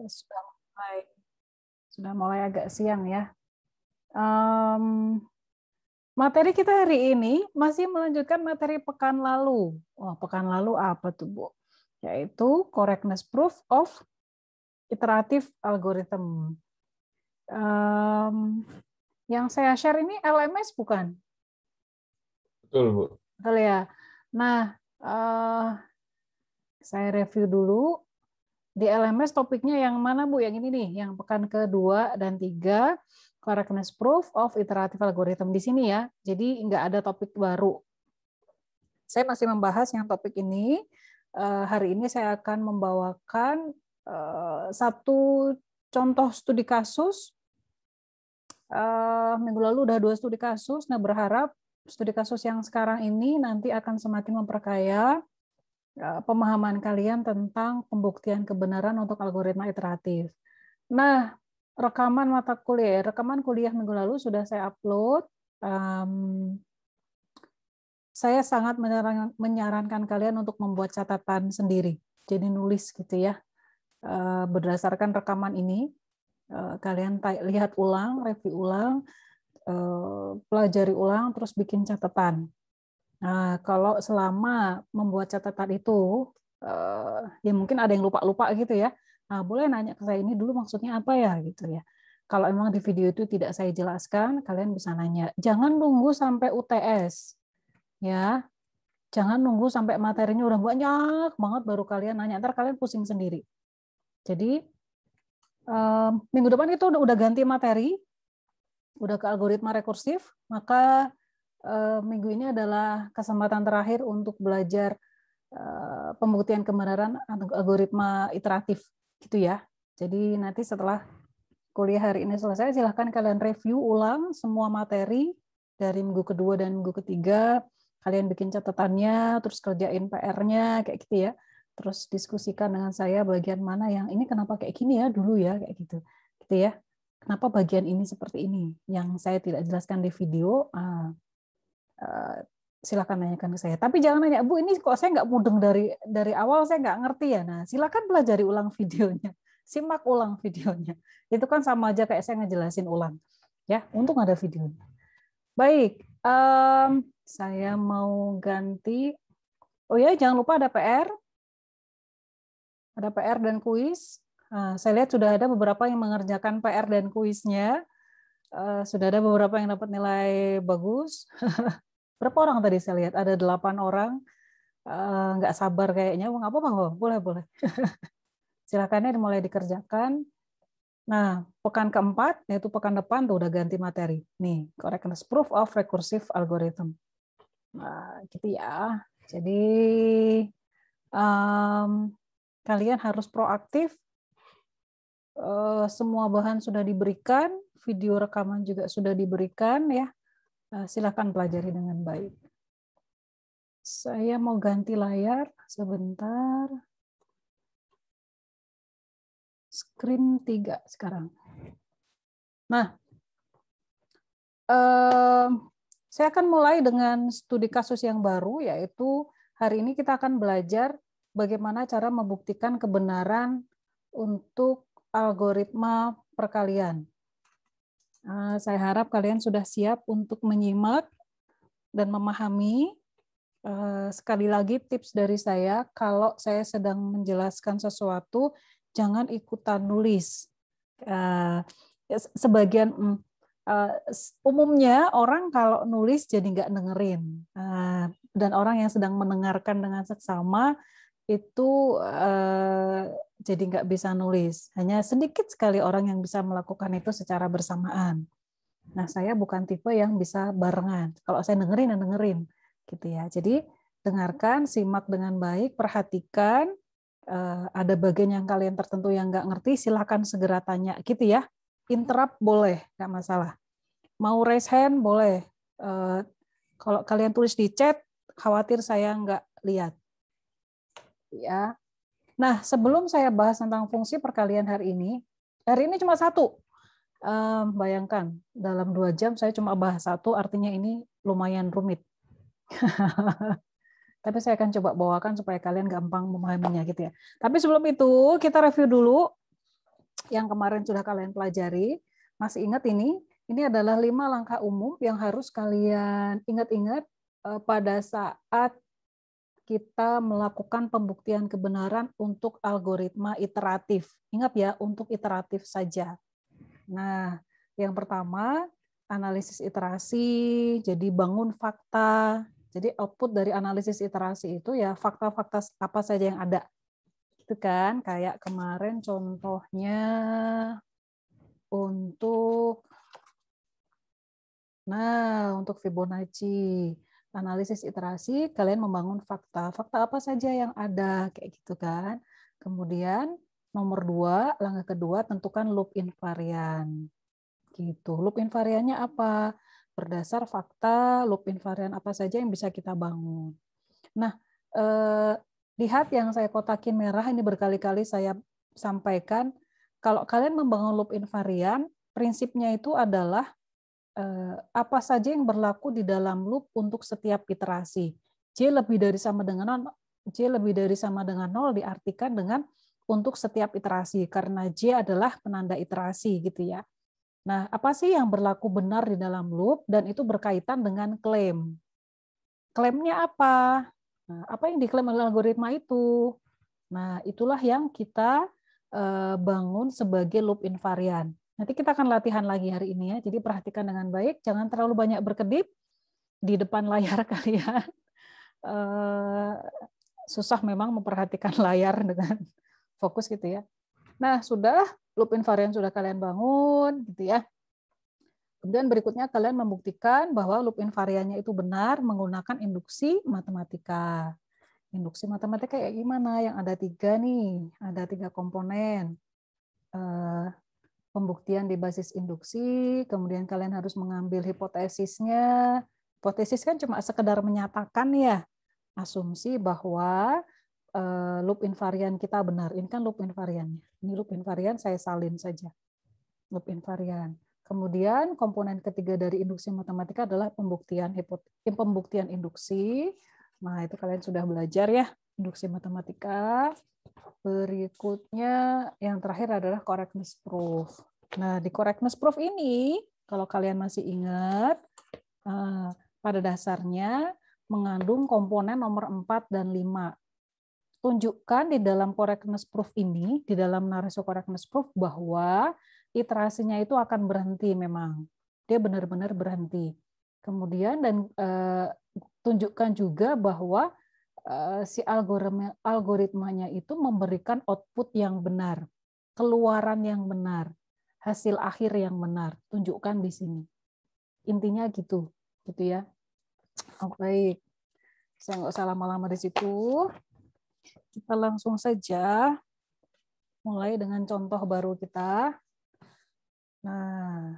Sudah mulai, sudah mulai agak siang ya. Materi kita hari ini masih melanjutkan materi pekan lalu. Wah, pekan lalu apa tuh, Bu? Yaitu correctness proof of iterative algorithm. Yang saya share ini LMS bukan? Betul, Bu. Betul ya. Nah, saya review dulu. Di LMS topiknya yang mana, Bu? Yang ini nih, yang pekan kedua dan 3, correctness proof of iterative algorithm di sini ya. Jadi nggak ada topik baru. Saya masih membahas yang topik ini. Hari ini saya akan membawakan satu contoh studi kasus. Minggu lalu udah 2 studi kasus. Nah, berharap studi kasus yang sekarang ini nanti akan semakin memperkaya pemahaman kalian tentang pembuktian kebenaran untuk algoritma iteratif. Nah, rekaman kuliah minggu lalu sudah saya upload. Saya sangat menyarankan kalian untuk membuat catatan sendiri. Jadi nulis gitu ya. Berdasarkan rekaman ini, kalian lihat ulang, review ulang, pelajari ulang, terus bikin catatan. Nah, kalau selama membuat catatan itu, ya mungkin ada yang lupa-lupa gitu ya. Nah, boleh nanya ke saya, ini dulu maksudnya apa ya gitu ya. Kalau emang di video itu tidak saya jelaskan, kalian bisa nanya. Jangan nunggu sampai UTS, ya. Jangan nunggu sampai materinya udah banyak banget baru kalian nanya. Ntar kalian pusing sendiri. Jadi minggu depan itu udah ganti materi, udah ke algoritma rekursif, maka minggu ini adalah kesempatan terakhir untuk belajar pembuktian kebenaran algoritma iteratif gitu ya. Jadi nanti setelah kuliah hari ini selesai, silahkan kalian review ulang semua materi dari minggu kedua dan minggu ketiga. Kalian bikin catatannya, terus kerjain PR-nya kayak gitu ya. Terus diskusikan dengan saya bagian mana yang ini kenapa kayak gini ya dulu ya kayak gitu. Gitu ya. Kenapa bagian ini seperti ini yang saya tidak jelaskan di video. Silakan tanyakan ke saya. Tapi jangan nanya, Bu, ini kok saya nggak mudeng dari awal, saya nggak ngerti ya. Nah, silakan pelajari ulang videonya. Simak ulang videonya. Itu kan sama aja kayak saya ngejelasin ulang. Ya, untung ada videonya. Baik, saya mau ganti. Oh ya, jangan lupa ada PR. Ada PR dan kuis. Nah, saya lihat sudah ada beberapa yang mengerjakan PR dan kuisnya. Sudah ada beberapa yang dapat nilai bagus. Berapa orang tadi saya lihat? Ada 8 orang. Nggak sabar kayaknya. Nggak apa-apa, boleh. Silakan ya mulai dikerjakan. Nah, pekan keempat, yaitu pekan depan, tuh udah ganti materi. Nih, correctness proof of recursive algorithm. Nah, gitu ya. Jadi, kalian harus proaktif. Semua bahan sudah diberikan, video rekaman juga sudah diberikan, ya. Silakan pelajari dengan baik. Saya mau ganti layar sebentar. Screen 3 sekarang. Nah, saya akan mulai dengan studi kasus yang baru, yaitu hari ini kita akan belajar bagaimana cara membuktikan kebenaran untuk algoritma perkalian. Saya harap kalian sudah siap untuk menyimak dan memahami. Sekali lagi tips dari saya, kalau saya sedang menjelaskan sesuatu, jangan ikutan nulis. Sebagian umumnya orang kalau nulis jadi nggak dengerin, dan orang yang sedang mendengarkan dengan seksama itu jadi nggak bisa nulis. Hanya sedikit sekali orang yang bisa melakukan itu secara bersamaan. Nah, saya bukan tipe yang bisa barengan. Kalau saya dengerin, gitu ya. Jadi dengarkan, simak dengan baik, perhatikan. Ada bagian yang kalian tertentu yang nggak ngerti, silahkan segera tanya, gitu ya. Interrupt boleh, nggak masalah. Mau raise hand boleh. Kalau kalian tulis di chat, khawatir saya nggak lihat. Ya. Nah, sebelum saya bahas tentang fungsi perkalian hari ini cuma satu. Bayangkan, dalam 2 jam saya cuma bahas satu, artinya ini lumayan rumit. Tapi saya akan coba bawakan supaya kalian gampang memahaminya gitu ya. Tapi sebelum itu, kita review dulu yang kemarin sudah kalian pelajari. Masih ingat ini? Ini adalah 5 langkah umum yang harus kalian ingat-ingat pada saat kita melakukan pembuktian kebenaran untuk algoritma iteratif. Ingat ya, untuk iteratif saja. Nah, yang pertama, analisis iterasi, jadi bangun fakta. Jadi output dari analisis iterasi itu ya fakta-fakta apa saja yang ada. Itu kan, kayak kemarin contohnya untuk Fibonacci, analisis iterasi, kalian membangun fakta. Fakta apa saja yang ada, kayak gitu kan. Kemudian nomor 2, langkah kedua, tentukan loop invarian. Gitu. Loop invariannya apa? Berdasar fakta, loop invarian apa saja yang bisa kita bangun. Nah, lihat yang saya kotakin merah, ini berkali-kali saya sampaikan, kalau kalian membangun loop invarian, prinsipnya itu adalah apa saja yang berlaku di dalam loop untuk setiap iterasi. J lebih dari sama dengan 0 diartikan dengan untuk setiap iterasi, karena J adalah penanda iterasi gitu ya. Nah, apa sih yang berlaku benar di dalam loop, dan itu berkaitan dengan klaim. Klaimnya apa? Nah, apa yang diklaim oleh algoritma itu? Nah, itulah yang kita bangun sebagai loop invarian. Nanti kita akan latihan lagi hari ini ya. Jadi perhatikan dengan baik, jangan terlalu banyak berkedip di depan layar kalian. Susah memang memperhatikan layar dengan fokus gitu ya. Nah, sudah loop invarian sudah kalian bangun gitu ya. Kemudian berikutnya kalian membuktikan bahwa loop invariannya itu benar menggunakan induksi matematika. Induksi matematika kayak gimana? Yang ada 3 nih, ada 3 komponen. Pembuktian di basis induksi, kemudian kalian harus mengambil hipotesisnya. Hipotesis kan cuma sekedar menyatakan ya, asumsi bahwa loop invarian kita benar. Ini kan loop invariannya. Ini loop invarian saya salin saja. Loop invarian. Kemudian komponen ketiga dari induksi matematika adalah pembuktian induksi. Nah, itu kalian sudah belajar ya, induksi matematika. Berikutnya yang terakhir adalah correctness proof. Nah, di correctness proof ini, kalau kalian masih ingat, pada dasarnya mengandung komponen nomor 4 dan 5. Tunjukkan di dalam correctness proof ini, di dalam narasi correctness proof, bahwa iterasinya itu akan berhenti memang. Dia benar-benar berhenti. Kemudian dan tunjukkan juga bahwa si algoritmanya itu memberikan output yang benar, keluaran yang benar, hasil akhir yang benar. Tunjukkan di sini. Intinya gitu ya. Oke, saya nggak usah lama-lama di situ. Kita langsung saja mulai dengan contoh baru kita. Nah,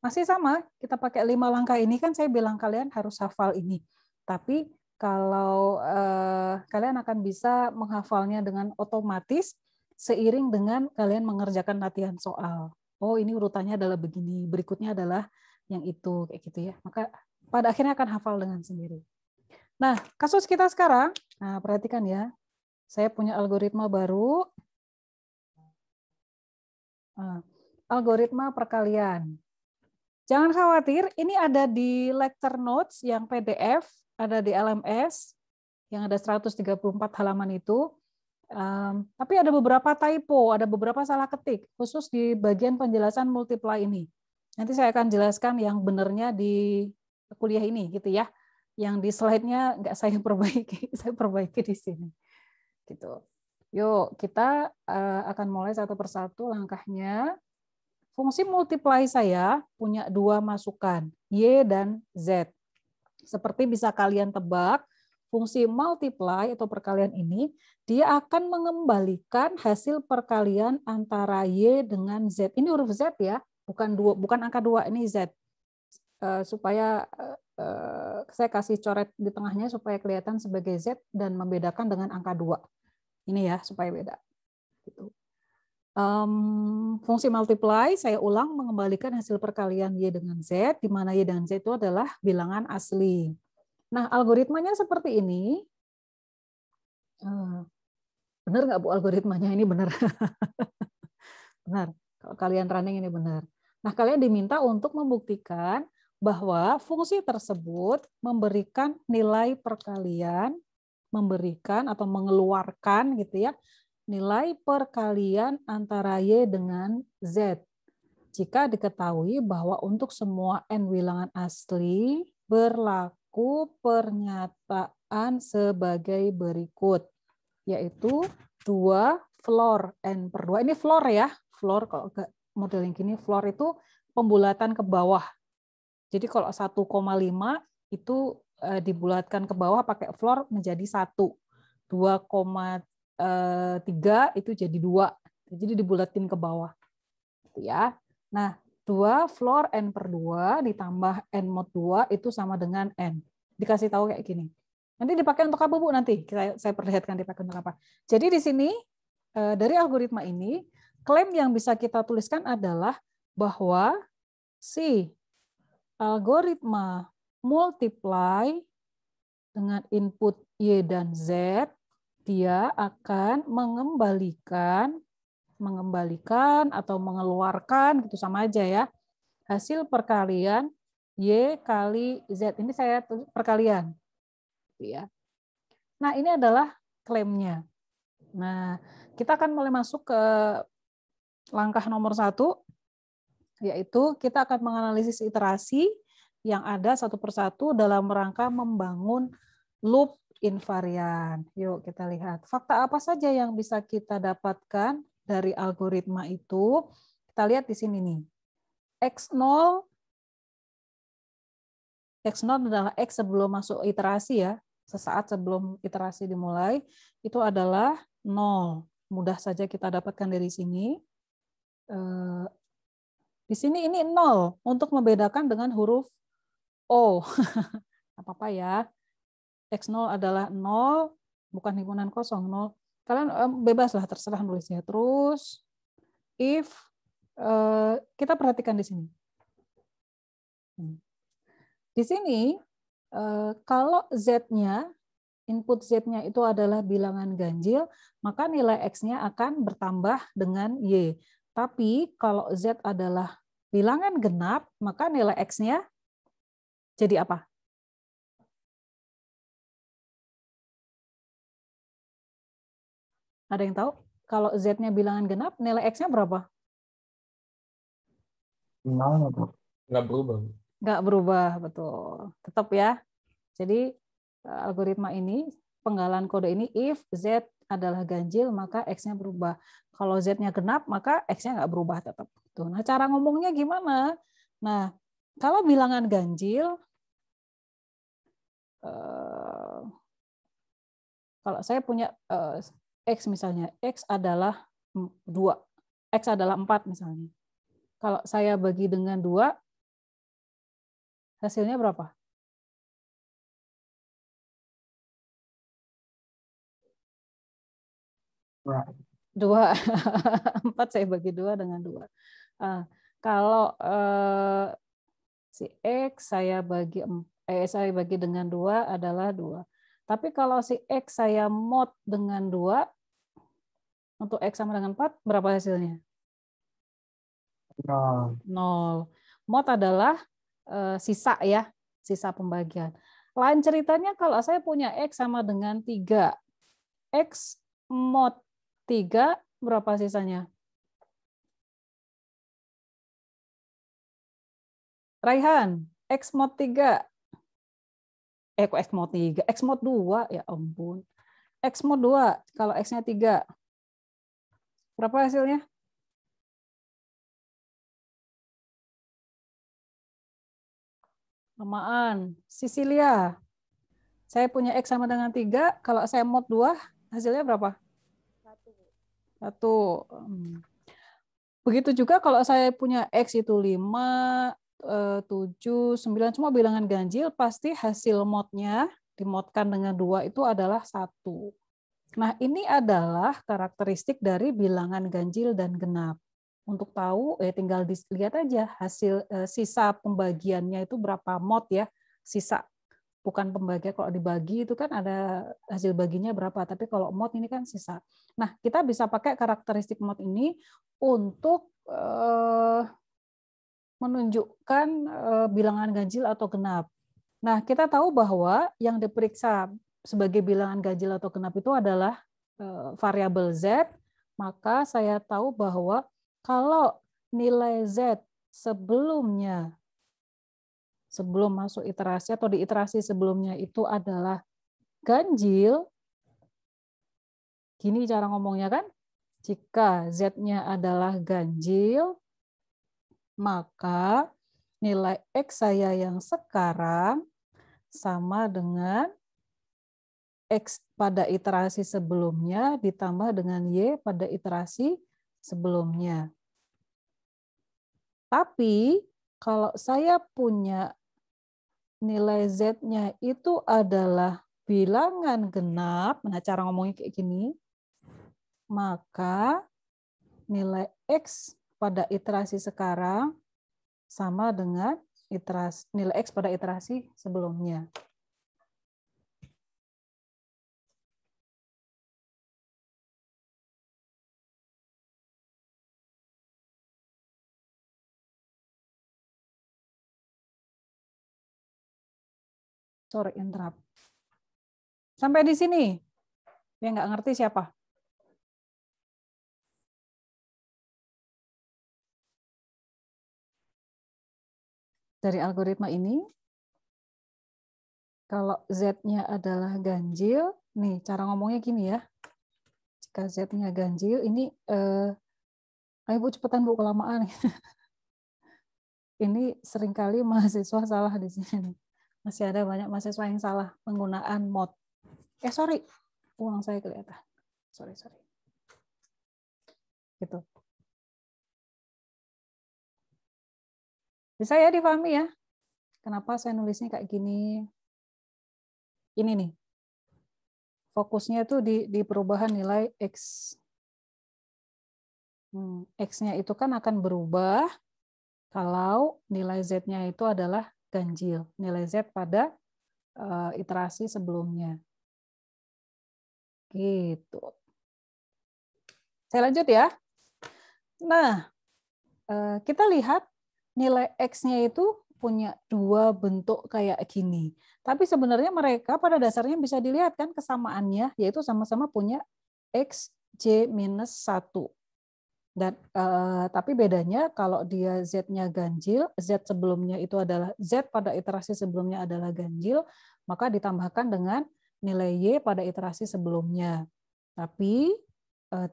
masih sama, kita pakai 5 langkah ini, kan saya bilang kalian harus hafal ini. Tapi kalau kalian akan bisa menghafalnya dengan otomatis seiring dengan kalian mengerjakan latihan soal. Oh, ini urutannya adalah begini, berikutnya adalah yang itu, kayak gitu ya. Maka pada akhirnya akan hafal dengan sendiri. Nah, kasus kita sekarang, nah perhatikan ya. Saya punya algoritma baru. Algoritma perkalian. Jangan khawatir, ini ada di lecture notes yang PDF, ada di LMS, yang ada 134 halaman itu. Tapi ada beberapa typo, ada beberapa salah ketik, khusus di bagian penjelasan multiply ini. Nanti saya akan jelaskan yang benarnya di kuliah ini, gitu ya. Yang di slide-nya nggak saya perbaiki, saya perbaiki di sini. Gitu. Yuk, kita akan mulai satu persatu langkahnya. Fungsi multiply saya punya 2 masukan, Y dan Z. Seperti bisa kalian tebak, fungsi multiply atau perkalian ini, dia akan mengembalikan hasil perkalian antara Y dengan Z. Ini huruf Z ya, bukan angka 2, ini Z. Supaya saya kasih coret di tengahnya supaya kelihatan sebagai Z dan membedakan dengan angka 2. Ini ya, supaya beda. Gitu. Fungsi multiply, saya ulang, mengembalikan hasil perkalian Y dengan Z, di mana Y dengan Z itu adalah bilangan asli. Nah, algoritmanya seperti ini. Benar nggak Bu algoritmanya? Ini benar. Benar. Kalau kalian running ini benar. Nah, kalian diminta untuk membuktikan bahwa fungsi tersebut memberikan nilai perkalian, memberikan atau mengeluarkan gitu ya, nilai perkalian antara Y dengan Z. Jika diketahui bahwa untuk semua N bilangan asli berlaku pernyataan sebagai berikut, yaitu 2 floor N per 2. Ini floor ya, floor kalau model yang gini, floor itu pembulatan ke bawah. Jadi kalau 1,5 itu dibulatkan ke bawah pakai floor menjadi 1. 2,3 itu jadi 2. Jadi dibulatin ke bawah. Ya. Nah, 2 floor N per 2 ditambah N mod 2 itu sama dengan N. Dikasih tahu kayak gini. Nanti dipakai untuk apa, Bu? Nanti saya perlihatkan dipakai untuk apa. Jadi di sini dari algoritma ini, klaim yang bisa kita tuliskan adalah bahwa si algoritma multiply dengan input Y dan Z, dia akan mengembalikan atau mengeluarkan, gitu sama aja ya, hasil perkalian Y kali Z. Ini saya tulis perkalian. Ya. Nah, ini adalah klaimnya. Nah, kita akan mulai masuk ke langkah nomor 1, yaitu kita akan menganalisis iterasi yang ada satu persatu dalam rangka membangun loop invarian. Yuk kita lihat. Fakta apa saja yang bisa kita dapatkan dari algoritma itu? Kita lihat di sini nih. X0 adalah X sebelum masuk iterasi ya. Sesaat sebelum iterasi dimulai, itu adalah 0. Mudah saja kita dapatkan dari sini. Di sini ini 0 untuk membedakan dengan huruf O. Apa-apa ya. X0 adalah 0, bukan himpunan kosong, 0. Kalian bebaslah, terserah nulisnya. Terus, if, kita perhatikan di sini. Di sini, kalau Z-nya, input Z-nya itu adalah bilangan ganjil, maka nilai X-nya akan bertambah dengan Y. Tapi kalau Z adalah bilangan genap, maka nilai X-nya jadi apa? Ada yang tahu? Kalau Z-nya bilangan genap, nilai X-nya berapa? Nggak berubah. Nggak berubah, betul. Tetap ya. Jadi algoritma ini, penggalan kode ini, if Z adalah ganjil, maka X-nya berubah. Kalau Z-nya genap, maka X-nya nggak berubah tetap. Nah, cara ngomongnya gimana? Nah, kalau bilangan ganjil, kalau saya punya X misalnya, X adalah 2, X adalah 4 misalnya. Kalau saya bagi dengan 2, hasilnya berapa? 2. 4 saya bagi 2 dengan 2. Kalau si X saya bagi dengan 2 adalah 2. Tapi kalau si X saya mod dengan 2, untuk X sama dengan 4, berapa hasilnya? 0. Mod adalah sisa ya, sisa pembagian. Lain ceritanya kalau saya punya X sama dengan 3. X mod 3, berapa sisanya? Raihan, X mod 3. Kok X mod 3? X mod 2, ya ampun. X mod 2, kalau X-nya 3. Berapa hasilnya? Samaan. Sisilia. Saya punya X sama dengan 3, kalau saya mod 2, hasilnya berapa? 1. Begitu juga kalau saya punya X itu 5, 7, 9, semua bilangan ganjil, pasti hasil modnya dimodkan dengan 2 itu adalah 1. Nah, ini adalah karakteristik dari bilangan ganjil dan genap. Untuk tahu, tinggal dilihat aja hasil sisa pembagiannya itu berapa mod ya, sisa. Bukan pembagian, kalau dibagi itu kan ada hasil baginya berapa, tapi kalau mod ini kan sisa. Nah, kita bisa pakai karakteristik mode ini untuk menunjukkan bilangan ganjil atau genap. Nah, kita tahu bahwa yang diperiksa sebagai bilangan ganjil atau genap itu adalah variabel Z, maka saya tahu bahwa kalau nilai Z sebelum masuk iterasi atau di iterasi sebelumnya itu adalah ganjil, gini cara ngomongnya kan, jika Z-nya adalah ganjil, maka nilai X saya yang sekarang sama dengan X pada iterasi sebelumnya ditambah dengan Y pada iterasi sebelumnya. Tapi kalau saya punya nilai Z-nya itu adalah bilangan genap, nah cara ngomongnya kayak gini, maka nilai X pada iterasi sekarang sama dengan nilai X pada iterasi sebelumnya. Sorry, interrupt. Sampai di sini. Yang nggak ngerti siapa? Dari algoritma ini, kalau Z-nya adalah ganjil, nih cara ngomongnya gini ya. Jika Z-nya ganjil, ini, ayo Bu cepetan Bu, kelamaan. Ini seringkali mahasiswa salah di sini. Masih ada banyak mahasiswa yang salah penggunaan mod. Sorry, uang saya kelihatan. Sorry. Gitu. Bisa ya dipahami ya? Kenapa saya nulisnya kayak gini? Ini nih. Fokusnya tuh di perubahan nilai X. X-nya itu kan akan berubah kalau nilai Z-nya itu adalah ganjil. Nilai Z pada iterasi sebelumnya. Gitu. Saya lanjut ya. Nah, kita lihat nilai X-nya itu punya dua bentuk kayak gini. Tapi sebenarnya mereka pada dasarnya bisa dilihat kan kesamaannya, yaitu sama-sama punya XJ minus 1. Dan, tapi bedanya kalau dia Z-nya ganjil, Z sebelumnya itu adalah Z pada iterasi sebelumnya adalah ganjil, maka ditambahkan dengan nilai Y pada iterasi sebelumnya. Tapi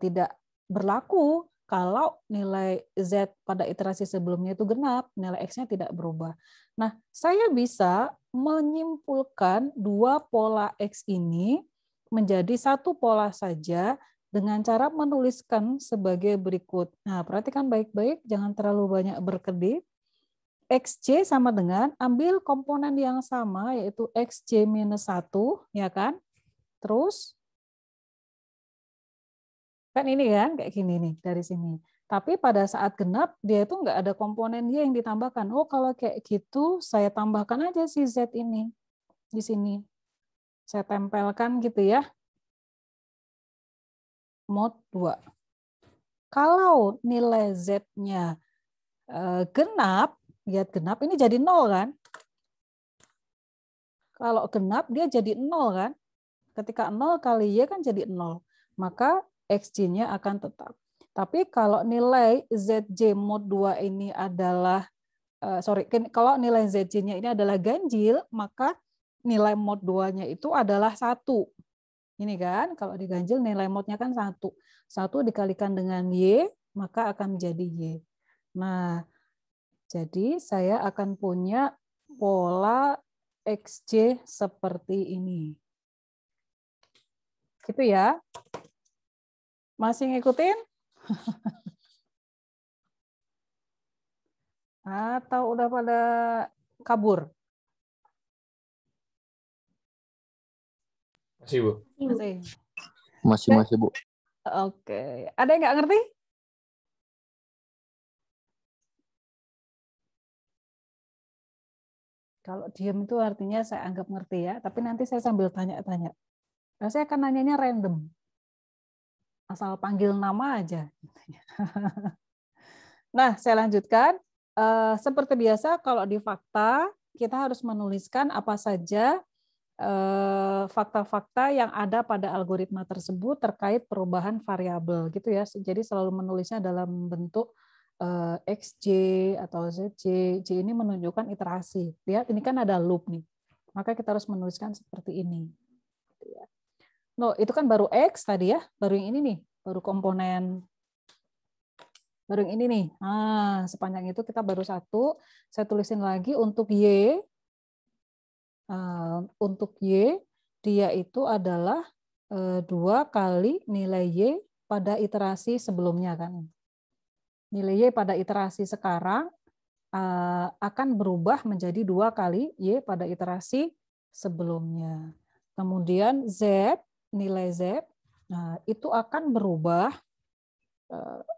tidak berlaku kalau nilai Z pada iterasi sebelumnya itu genap, nilai X-nya tidak berubah. Nah, saya bisa menyimpulkan dua pola X ini menjadi satu pola saja dengan cara menuliskan sebagai berikut. Nah, perhatikan baik-baik, jangan terlalu banyak berkedip. XJ sama dengan ambil komponen yang sama, yaitu XJ minus 1, ya kan? Terus, kan ini kan, kayak gini nih, dari sini. Tapi pada saat genap, dia itu nggak ada komponen Y yang ditambahkan. Oh, kalau kayak gitu, saya tambahkan aja si Z ini, di sini. Saya tempelkan gitu ya. Mod 2. Kalau nilai Z-nya genap, lihat genap, ini jadi 0 kan? Kalau genap, dia jadi 0 kan? Ketika 0 kali Y kan jadi 0. Maka XJ-nya akan tetap. Tapi kalau nilai ZJ mod 2 ini adalah, kalau nilai ZJ-nya ini adalah ganjil, maka nilai mod 2-nya itu adalah 1. Ini kan, kalau diganjil nilai modnya kan 1. 1 dikalikan dengan Y, maka akan menjadi Y. Nah, jadi saya akan punya pola XJ seperti ini. Gitu ya. Masih ngikutin? Atau udah pada kabur? Masih, Bu. Masih, Bu. Oke. Ada yang nggak ngerti? Kalau diam itu artinya saya anggap ngerti ya, tapi nanti saya sambil tanya-tanya. Nah, saya akan nanyanya random. asal panggil nama aja. Nah, saya lanjutkan. Seperti biasa, kalau di fakta, kita harus menuliskan apa saja fakta-fakta yang ada pada algoritma tersebut terkait perubahan variabel, gitu ya. Jadi selalu menulisnya dalam bentuk XJ atau ZJ. J ini menunjukkan iterasi. Lihat, ini kan ada loop nih. Maka kita harus menuliskan seperti ini. No, itu kan baru X tadi ya, baru yang ini nih, baru komponen. Baru yang ini nih. Nah, sepanjang itu kita baru satu. Saya tulisin lagi untuk Y. Untuk Y, dia itu adalah 2 kali nilai Y pada iterasi sebelumnya kan. Nilai Y pada iterasi sekarang akan berubah menjadi 2 kali Y pada iterasi sebelumnya. Kemudian Z, nilai Z, itu akan berubah,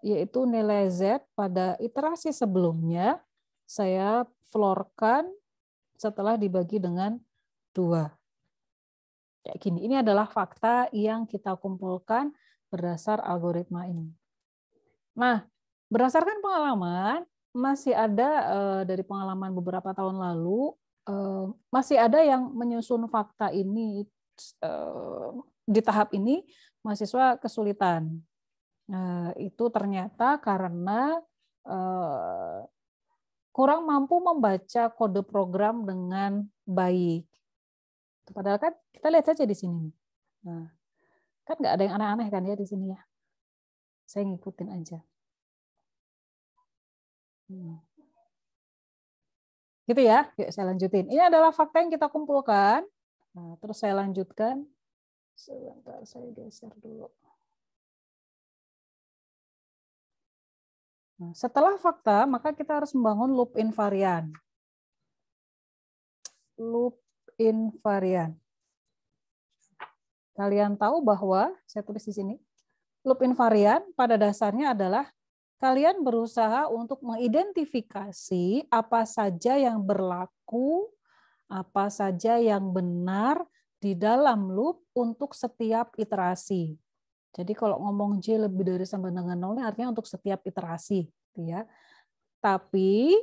yaitu nilai Z pada iterasi sebelumnya, saya floorkan setelah dibagi dengan 2. Kayak gini. Ini adalah fakta yang kita kumpulkan berdasar algoritma ini. Nah, berdasarkan pengalaman, masih ada dari pengalaman beberapa tahun lalu, masih ada yang menyusun fakta ini di tahap ini mahasiswa kesulitan. Itu ternyata karena kurang mampu membaca kode program dengan baik. Padahal kan kita lihat saja di sini. Nah, kan nggak ada yang aneh-aneh kan ya di sini ya. Saya ngikutin aja. Gitu ya. Yuk saya lanjutin. Ini adalah fakta yang kita kumpulkan. Nah, terus saya lanjutkan. Sebentar, saya geser dulu. Nah, setelah fakta, maka kita harus membangun loop invarian. Loop invarian. Kalian tahu bahwa, saya tulis di sini, loop invarian pada dasarnya adalah kalian berusaha untuk mengidentifikasi apa saja yang berlaku, apa saja yang benar di dalam loop untuk setiap iterasi. Jadi kalau ngomong J lebih dari sama dengan 0 artinya untuk setiap iterasi. Ya. Tapi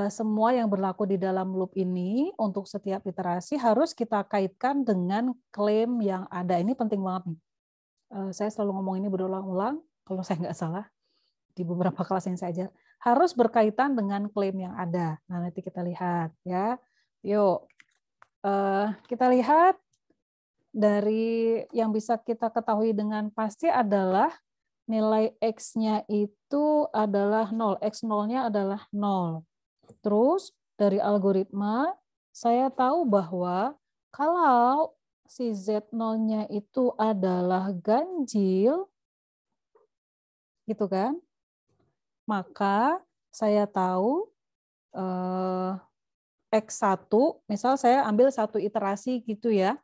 semua yang berlaku di dalam loop ini untuk setiap iterasi harus kita kaitkan dengan klaim yang ada. Ini penting banget nih. Saya selalu ngomong ini berulang-ulang, kalau saya nggak salah, di beberapa kelas yang saya ajar, harus berkaitan dengan klaim yang ada. Nah, nanti kita lihat. Ya. Yuk, kita lihat dari yang bisa kita ketahui dengan pasti adalah nilai X-nya itu adalah 0. X0-nya adalah 0. Terus dari algoritma, saya tahu bahwa kalau si Z0-nya itu adalah ganjil, gitu kan, maka saya tahu X1, misal saya ambil satu iterasi gitu ya,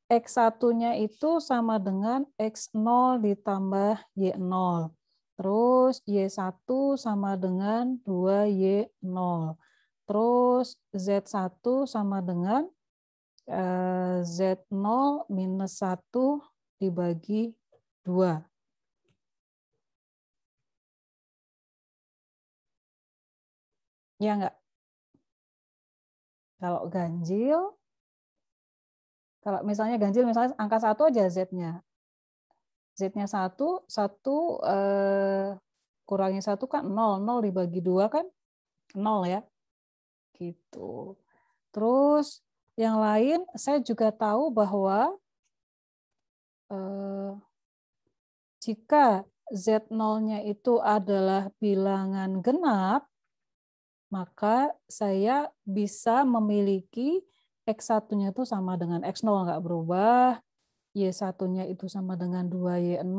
X1-nya itu sama dengan X0 ditambah Y0. Terus Y1 sama dengan 2Y0. Terus Z1 sama dengan Z0 minus 1 dibagi 2. Ya enggak? Kalau ganjil, kalau misalnya ganjil, misalnya angka 1 aja Z-nya. Z-nya 1 kurangi 1 kan 0. 0 dibagi 2 kan 0 ya. Gitu. Terus yang lain, saya juga tahu bahwa jika Z0-nya itu adalah bilangan genap, maka saya bisa memiliki X1-nya itu sama dengan X0 nggak berubah, Y1-nya itu sama dengan 2Y0,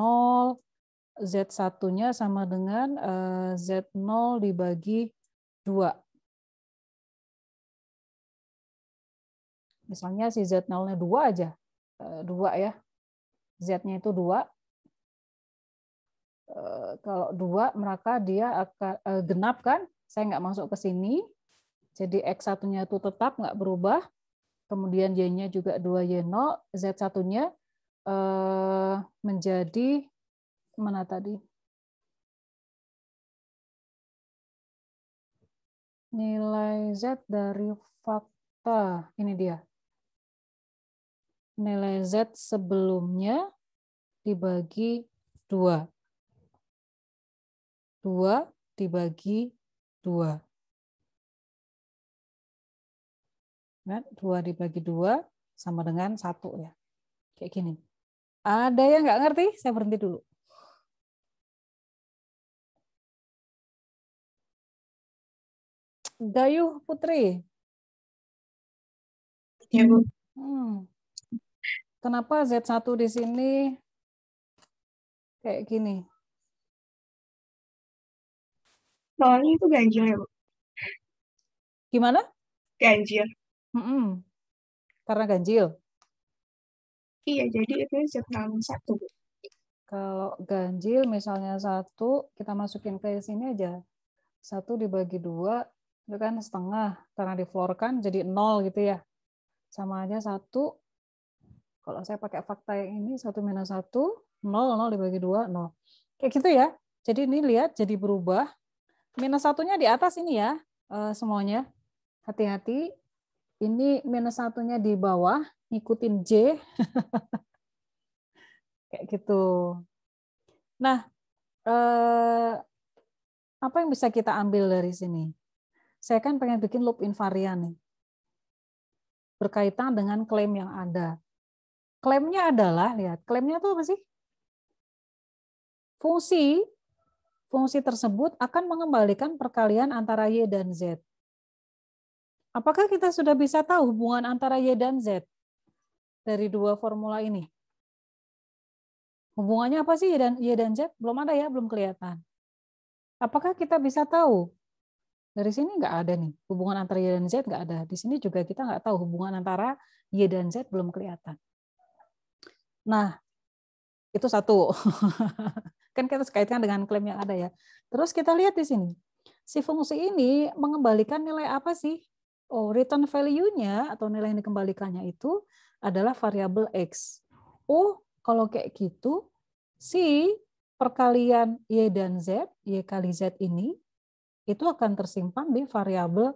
Z1-nya sama dengan Z0 dibagi 2. Misalnya si Z0-nya 2 aja, 2 ya, Z-nya itu 2. Kalau 2, maka dia akan genap kan, saya nggak masuk ke sini, jadi X1-nya itu tetap nggak berubah, kemudian Y-nya juga 2Y0, Z1-nya menjadi mana tadi? Nilai Z dari fakta. Ini dia. Nilai Z sebelumnya dibagi 2. 2 dibagi 2. Nah, 2 dibagi 2 sama dengan 1 ya. Kayak gini. Ada yang nggak ngerti? Saya berhenti dulu. Gayuh Putri. Ya, Bu. Kenapa Z1 di sini kayak gini? Soalnya itu ganjil ya, Bu. Gimana? Ganjil. Karena ganjil. Iya, jadi itu Z1, Bu. Kalau ganjil misalnya 1, kita masukin ke sini aja. 1 dibagi 2, itu kan setengah. Karena diflorkan jadi 0 gitu ya. Sama aja 1. Kalau saya pakai fakta yang ini, 1 minus 1, 0, 0 dibagi 2, 0. Kayak gitu ya. Jadi ini lihat jadi berubah. Minus 1-nya di atas ini ya, semuanya. Hati-hati. Ini minus 1-nya di bawah, ngikutin J. Kayak gitu. Nah, apa yang bisa kita ambil dari sini? Saya kan pengen bikin loop invarian nih. Berkaitan dengan klaim yang ada. Klaimnya adalah, lihat, klaimnya itu apa sih? Fungsi tersebut akan mengembalikan perkalian antara Y dan Z. Apakah kita sudah bisa tahu hubungan antara Y dan Z dari dua formula ini? Hubungannya apa sih Y dan Z? Belum ada ya, belum kelihatan. Apakah kita bisa tahu? Dari sini nggak ada nih, hubungan antara Y dan Z nggak ada. Di sini juga kita nggak tahu hubungan antara Y dan Z belum kelihatan. Nah, itu satu. Kan kita kaitkan dengan klaim yang ada ya. Terus kita lihat di sini. Si fungsi ini mengembalikan nilai apa sih? Oh, return value-nya atau nilai yang dikembalikannya itu adalah variabel X. Oh, kalau kayak gitu, si perkalian Y dan Z, Y kali Z ini, itu akan tersimpan di variabel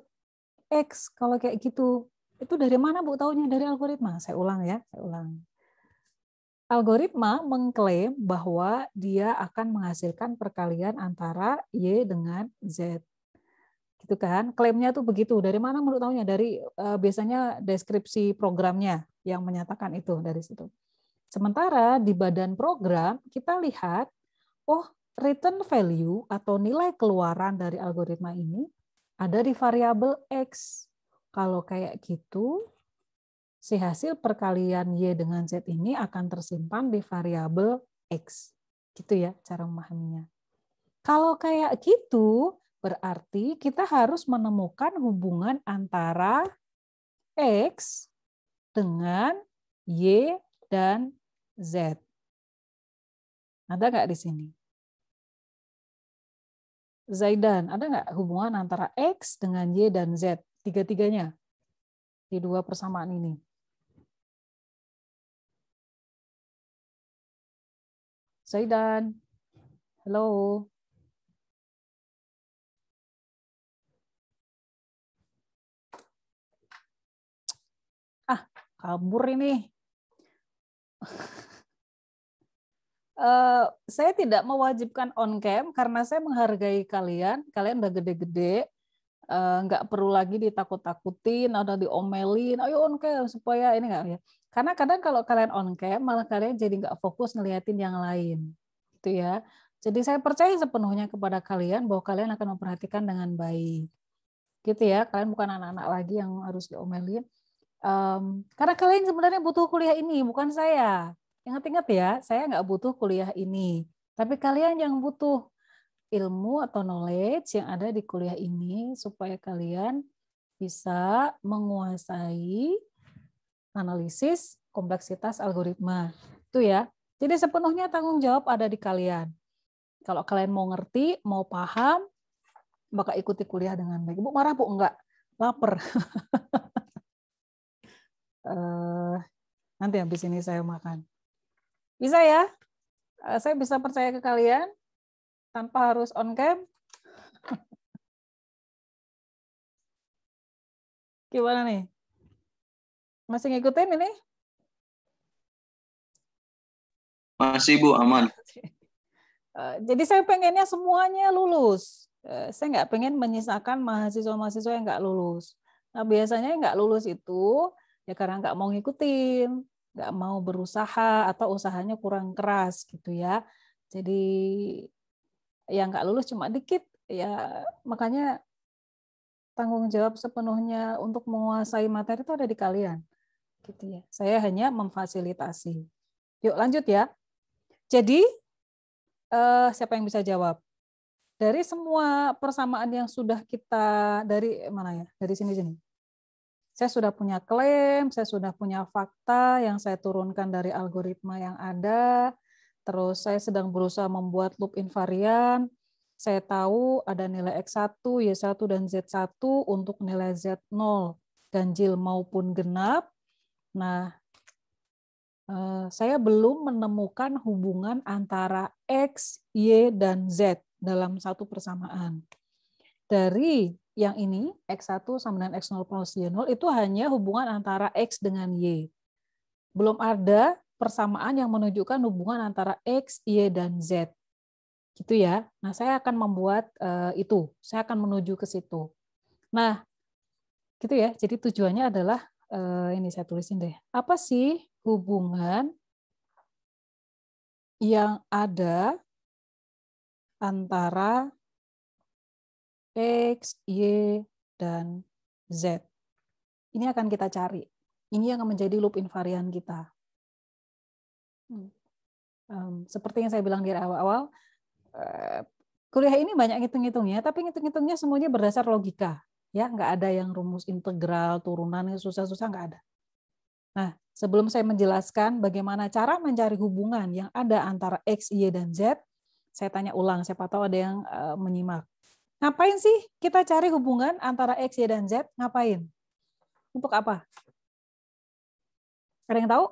X. Kalau kayak gitu, itu dari mana Bu taunya? Dari algoritma. Saya ulang ya, saya ulang. Algoritma mengklaim bahwa dia akan menghasilkan perkalian antara Y dengan Z. Gitu kan? Klaimnya tuh begitu. Dari mana menurut taunya? Dari biasanya deskripsi programnya yang menyatakan itu dari situ. Sementara di badan program kita lihat, oh, return value atau nilai keluaran dari algoritma ini ada di variabel X. Kalau kayak gitu, si hasil perkalian Y dengan Z ini akan tersimpan di variabel X. Gitu ya cara memahaminya. Kalau kayak gitu, berarti kita harus menemukan hubungan antara X dengan Y dan Z. Ada nggak di sini? Zaidan, ada nggak hubungan antara X dengan Y dan Z? Tiga-tiganya di dua persamaan ini. Zaidan, halo. Kabur ini. Saya tidak mewajibkan on cam karena saya menghargai kalian. Kalian udah gede-gede, nggak perlu lagi ditakut-takutin atau diomelin. Ayo on cam supaya ini nggak ya. Karena kadang kalau kalian on cam malah kalian jadi nggak fokus ngeliatin yang lain, gitu ya. Jadi saya percaya sepenuhnya kepada kalian bahwa kalian akan memperhatikan dengan baik, gitu ya. Kalian bukan anak-anak lagi yang harus diomelin. Karena kalian sebenarnya butuh kuliah ini, bukan saya. Ingat-ingat ya, saya nggak butuh kuliah ini. Tapi kalian yang butuh ilmu atau knowledge yang ada di kuliah ini supaya kalian bisa menguasai analisis kompleksitas algoritma. Itu ya. Jadi sepenuhnya tanggung jawab ada di kalian. Kalau kalian mau ngerti, mau paham, bakal ikuti kuliah dengan baik. Bu marah Bu? Enggak. Lapar. Nanti habis ini saya makan. Bisa ya? Saya bisa percaya ke kalian tanpa harus on cam. Gimana nih? Masih ngikutin ini? Masih Bu, aman. Jadi saya pengennya semuanya lulus. Saya nggak pengen menyisakan mahasiswa-mahasiswa yang nggak lulus. Nah biasanya yang nggak lulus itu ya karena nggak mau ngikutin, nggak mau berusaha atau usahanya kurang keras gitu ya. Jadi yang nggak lulus cuma dikit ya, makanya tanggung jawab sepenuhnya untuk menguasai materi itu ada di kalian. Gitu ya. Saya hanya memfasilitasi. Yuk lanjut ya. Jadi siapa yang bisa jawab? Dari semua persamaan yang sudah kita dari mana ya? Dari sini. Saya sudah punya klaim, saya sudah punya fakta yang saya turunkan dari algoritma yang ada. Terus saya sedang berusaha membuat loop invarian. Saya tahu ada nilai X1, Y1, dan Z1 untuk nilai Z0, ganjil maupun genap. Nah, saya belum menemukan hubungan antara X, Y, dan Z dalam satu persamaan. Dari yang ini, X1 sama dengan X0 plus Y0, itu hanya hubungan antara X dengan Y. Belum ada persamaan yang menunjukkan hubungan antara X, Y, dan Z. Gitu ya. Nah, saya akan membuat itu. Saya akan menuju ke situ. Nah, gitu ya. Jadi tujuannya adalah, ini saya tulisin deh. Apa sih hubungan yang ada antara X, Y, dan Z? Ini akan kita cari. Ini yang akan menjadi loop invarian kita. Seperti yang saya bilang di awal-awal, kuliah ini banyak ngitung-ngitungnya, tapi ngitung-ngitungnya semuanya berdasar logika. Ya, nggak ada yang rumus integral, turunan yang susah-susah, nggak ada. Nah, sebelum saya menjelaskan bagaimana cara mencari hubungan yang ada antara X, Y, dan Z, saya tanya ulang, siapa tahu ada yang menyimak. Ngapain sih kita cari hubungan antara X, Y, dan Z? Ngapain? Untuk apa? Ada yang tahu?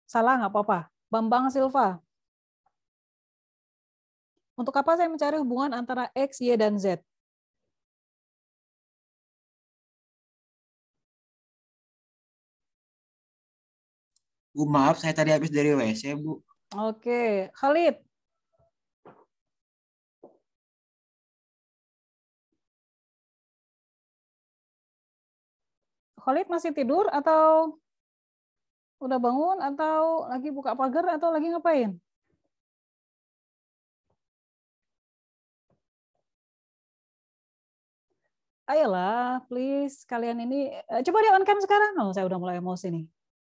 Salah nggak apa-apa. Bambang Silva. Untuk apa saya mencari hubungan antara X, Y, dan Z? Bu, maaf saya tadi habis dari WC, Bu. Oke, Khalid. Khalid masih tidur atau udah bangun atau lagi buka pagar atau lagi ngapain? Ayolah, please, kalian ini coba di on cam sekarang. Oh, saya udah mulai emosi nih.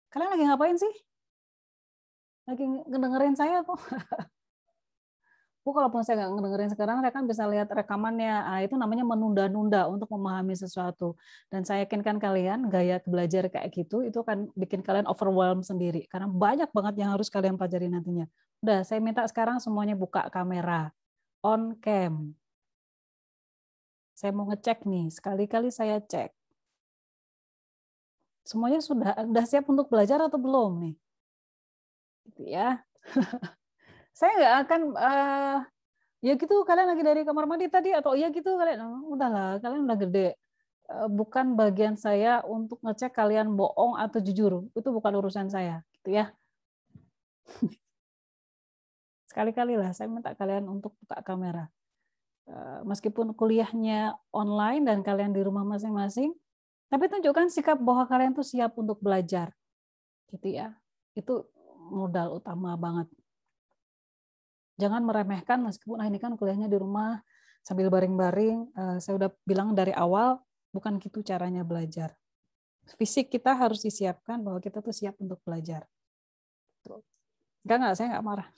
Kalian lagi ngapain sih? Lagi ngedengerin saya kok. Bu, kalaupun saya nggak ngedengerin sekarang, saya kan bisa lihat rekamannya. Itu namanya menunda-nunda untuk memahami sesuatu. Dan saya yakinkan kalian, gaya belajar kayak gitu, itu akan bikin kalian overwhelm sendiri. Karena banyak banget yang harus kalian pelajari nantinya. Udah, saya minta sekarang semuanya buka kamera. On cam. Saya mau ngecek nih, sekali-kali saya cek. Semuanya sudah siap untuk belajar atau belum nih? Gitu ya. Saya nggak akan ya gitu kalian lagi dari kamar mandi tadi atau ya gitu kalian udahlah, kalian udah gede. Bukan bagian saya untuk ngecek kalian bohong atau jujur. Itu bukan urusan saya, gitu ya. Sekali-kali lah saya minta kalian untuk buka kamera. Meskipun kuliahnya online dan kalian di rumah masing-masing, tapi tunjukkan sikap bahwa kalian tuh siap untuk belajar. Gitu ya. Itu modal utama banget. Jangan meremehkan meskipun ini kan kuliahnya di rumah sambil baring-baring. Saya udah bilang dari awal, bukan gitu caranya belajar. Fisik kita harus disiapkan bahwa kita tuh siap untuk belajar. Enggak, saya nggak marah.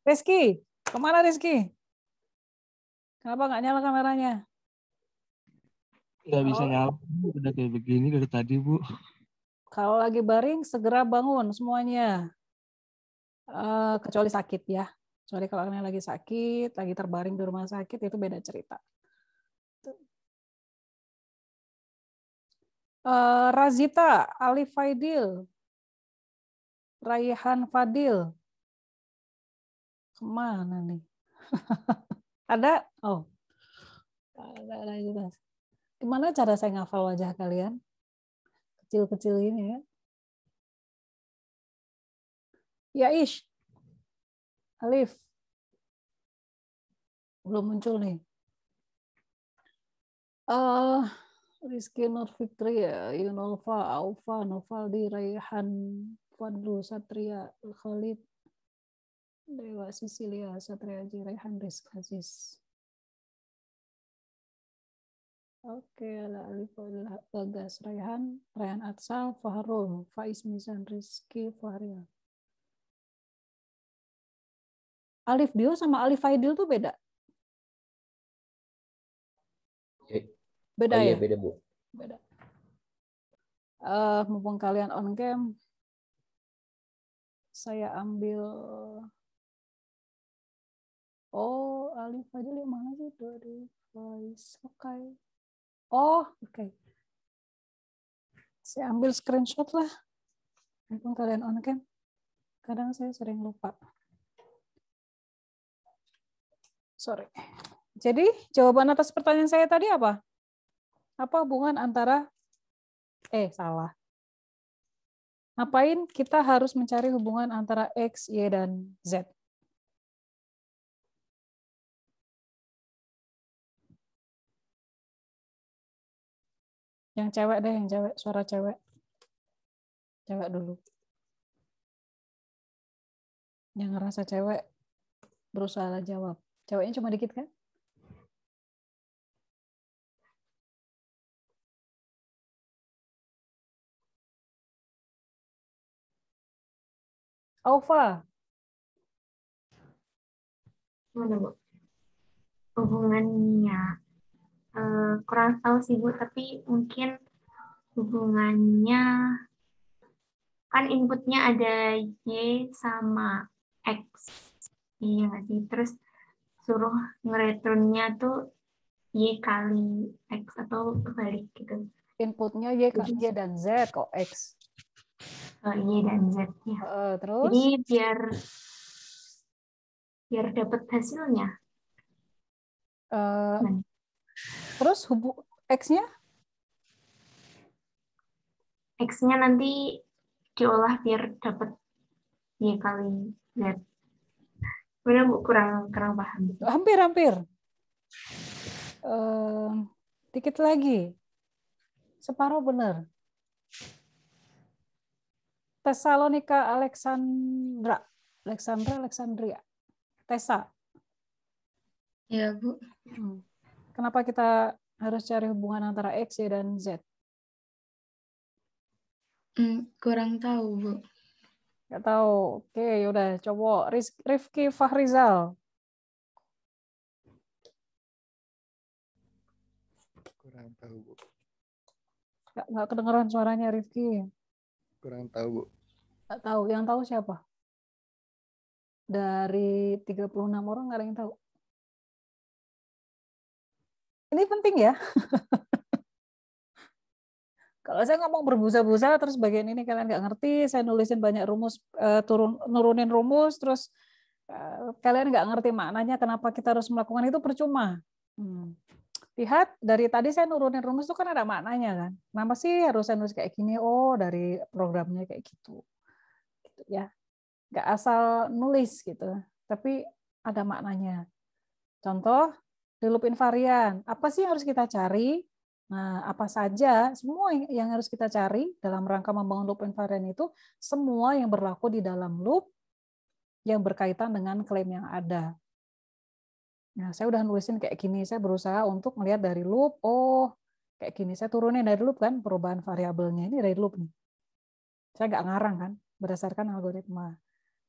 Rizky, kemana Rizky? Kenapa nggak nyala kameranya? Nggak bisa nyala, udah kayak begini dari tadi, Bu. Kalau lagi baring, segera bangun semuanya. Kecuali sakit ya. Kecuali kalau kalian lagi sakit, lagi terbaring di rumah sakit, itu beda cerita. Razita, Ali Faidil, Raihan Fadil. Kemana nih? Ada? Oh, ada jelas. Gimana cara saya ngafal wajah kalian? Kecil-kecil ini ya. Ya Ish, Alif. Belum muncul nih. Rizky Nur Fikri, Yunolfa, Aufa, Novaldi, Raihan, Fadlu, Satria, Khalid, Dewa Sisilia, Satria Haji, Raihan, Rizk Aziz. Oke, Alif, Bagas, Raihan Atsal, Fahrul, Faiz Mizan, Rizky, Fahrial. Alif Dio sama Alif Faidil tuh beda? Beda ya? Beda, Bu. Beda. Mumpung kalian on cam, saya ambil. Oh, Alif Faidil yang mana sih? Dari Faiz. Oke. Oh, oke. Saya ambil screenshot lah. Mumpung kalian on cam. Kadang saya sering lupa. Sorry. Jadi, jawaban atas pertanyaan saya tadi apa? Apa hubungan antara salah. Ngapain kita harus mencari hubungan antara X, Y, dan Z? Yang cewek deh, yang cewek, suara cewek. Cewek dulu. Yang ngerasa cewek berusaha jawab. Ceweknya cuma dikit kan? Aufa. Mana, Bu? Hubungannya kurang tahu sih, Bu, tapi mungkin hubungannya kan inputnya ada Y sama X. Iya nggak sih? Terus suruh ngereturnnya tuh Y kali X atau kebalik gitu. Inputnya Y dan Z kok X. Y dan Z ya. Terus? Jadi biar dapat hasilnya. Terus X-nya? X-nya nanti diolah biar dapat Y kali Z. Benar, Bu, kurang paham. Hampir. Dikit lagi. Separuh benar. Tesalonika Alexandria. Tessa. Ya, Bu. Kenapa kita harus cari hubungan antara X, Y, dan Z? Kurang tahu, Bu. Nggak tahu. Oke, yaudah. Coba Rifki Fahrizal. Kurang tahu, Bu. Nggak kedengeran suaranya Rifki. Kurang tahu, Bu. Nggak tahu. Yang tahu siapa? Dari 36 orang nggak ada yang tahu. Ini penting ya. Kalau saya ngomong berbusa-busa terus bagian ini kalian nggak ngerti, saya nulisin banyak rumus, nurunin rumus, terus kalian nggak ngerti maknanya kenapa kita harus melakukan itu percuma. Lihat, dari tadi saya nurunin rumus itu kan ada maknanya kan. Kenapa sih harus saya nulis kayak gini? Oh, dari programnya kayak gitu. Gitu ya. Nggak asal nulis gitu, tapi ada maknanya. Contoh, di loop invarian. Apa sih yang harus kita cari? Nah, apa saja, semua yang harus kita cari dalam rangka membangun loop invariant itu, semua yang berlaku di dalam loop yang berkaitan dengan klaim yang ada. Nah, saya udah nulisin kayak gini, saya berusaha untuk melihat dari loop, oh, kayak gini, saya turunin dari loop kan, perubahan variabelnya ini dari loop nih. Saya nggak ngarang kan, berdasarkan algoritma.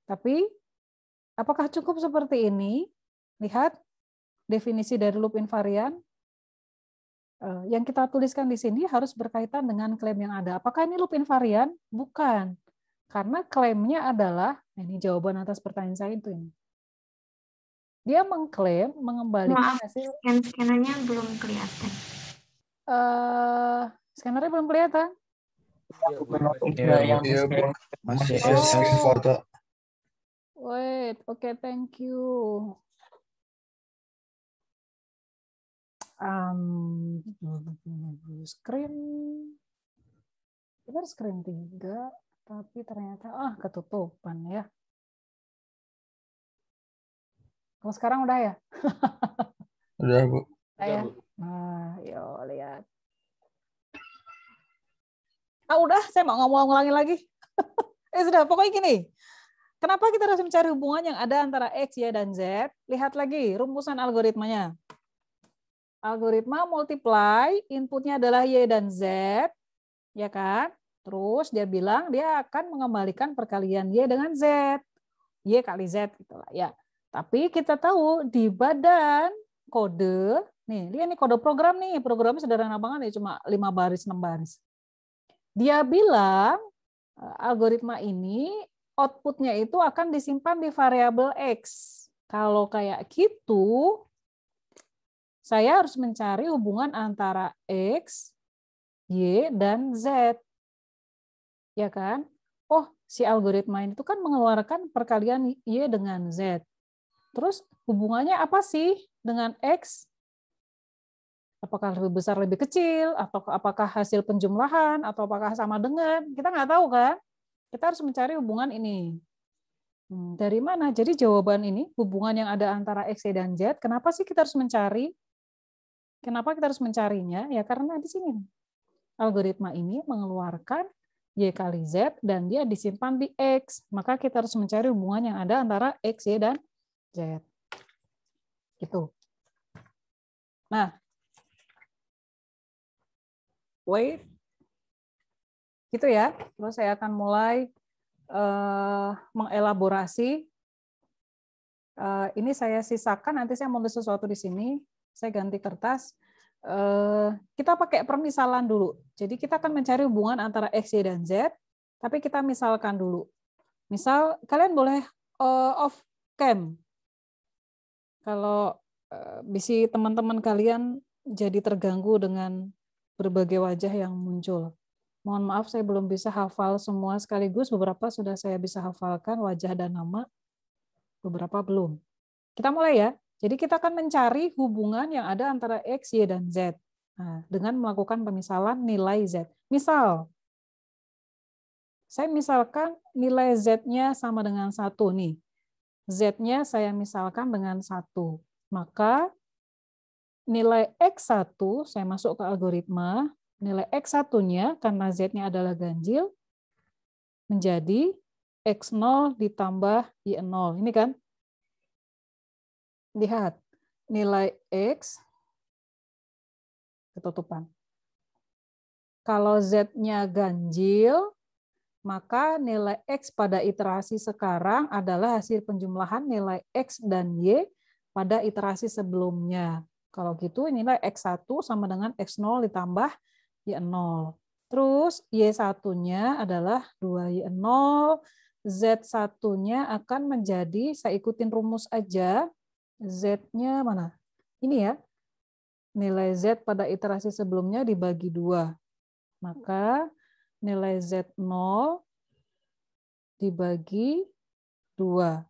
Tapi, apakah cukup seperti ini? Lihat, definisi dari loop invariant, yang kita tuliskan di sini harus berkaitan dengan klaim yang ada. Apakah ini loop invariant? Bukan. Karena klaimnya adalah, ini jawaban atas pertanyaan saya itu ini. Dia mengklaim mengembalikan hasil. Scan-scanannya belum kelihatan. Scannernya belum kelihatan. Iya, Bu. Masih Oh. SS. Foto. Wait, oke, thank you. Screen, kita screen 3, tapi ternyata ketutupan ya. Kalau sekarang udah ya? Udah, Bu. Udah ya? Nah, yuk lihat. Udah, saya mau ngomong-ngomongin lagi. Sudah, pokoknya gini. Kenapa kita harus mencari hubungan yang ada antara X, Y, dan Z? Lihat lagi rumusan algoritmanya. Algoritma multiply, inputnya adalah Y dan Z, ya kan? Terus dia bilang dia akan mengembalikan perkalian Y dengan Z. Y kali Z, gitulah ya. Tapi kita tahu di badan kode, nih, lihat nih kode program nih, programnya sederhana banget nih, cuma 5 baris, 6 baris. Dia bilang algoritma ini outputnya itu akan disimpan di variabel X. Kalau kayak gitu, saya harus mencari hubungan antara X, Y, dan Z. Ya kan? Oh, si algoritma itu kan mengeluarkan perkalian Y dengan Z. Terus hubungannya apa sih dengan X? Apakah lebih besar, lebih kecil? Atau apakah hasil penjumlahan? Atau apakah sama dengan? Kita nggak tahu kan? Kita harus mencari hubungan ini. Dari mana? Jadi jawaban ini, hubungan yang ada antara X, Y, dan Z, kenapa sih kita harus mencari? Kenapa kita harus mencarinya? Ya karena di sini algoritma ini mengeluarkan Y kali Z dan dia disimpan di X. Maka kita harus mencari hubungan yang ada antara X, Y, dan Z. Gitu. Nah, wait. Gitu ya. Terus saya akan mulai mengelaborasi. Ini saya sisakan, nanti saya mau tulis sesuatu di sini. Saya ganti kertas. Kita pakai permisalan dulu. Jadi kita akan mencari hubungan antara X, Y, dan Z, tapi kita misalkan dulu. Misal, kalian boleh off cam. Kalau bisi teman-teman kalian jadi terganggu dengan berbagai wajah yang muncul. Mohon maaf, saya belum bisa hafal semua sekaligus. Beberapa sudah saya bisa hafalkan wajah dan nama. Beberapa belum. Kita mulai ya. Jadi kita akan mencari hubungan yang ada antara X, Y, dan Z. Nah, dengan melakukan pemisalan nilai Z. Misal, saya misalkan nilai Z-nya sama dengan 1 nih. Z-nya saya misalkan dengan 1. Maka nilai X1, saya masuk ke algoritma, nilai X1-nya karena Z-nya adalah ganjil, menjadi X0 ditambah Y0. Ini kan? Lihat, nilai X ketutupan. Kalau Z-nya ganjil, maka nilai X pada iterasi sekarang adalah hasil penjumlahan nilai X dan Y pada iterasi sebelumnya. Kalau gitu nilai X1 sama dengan X0 ditambah Y0. Terus Y1-nya adalah 2Y0, Z1-nya akan menjadi, saya ikutin rumus aja, Z-nya mana? Ini ya, nilai Z pada iterasi sebelumnya dibagi 2. Maka nilai Z0 dibagi 2.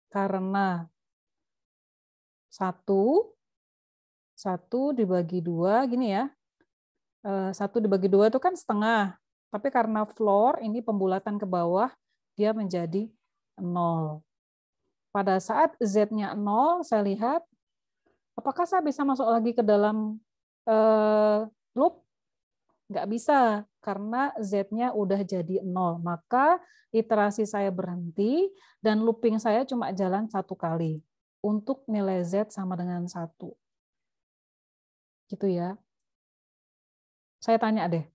Karena 1 dibagi 2, gini ya, 1 dibagi 2 itu kan setengah. Tapi karena floor, ini pembulatan ke bawah, dia menjadi 0. Pada saat Z-nya 0, saya lihat, apakah saya bisa masuk lagi ke dalam loop? Nggak bisa, karena Z-nya udah jadi 0. Maka iterasi saya berhenti, dan looping saya cuma jalan 1 kali. Untuk nilai Z sama dengan 1. Gitu ya. Saya tanya deh.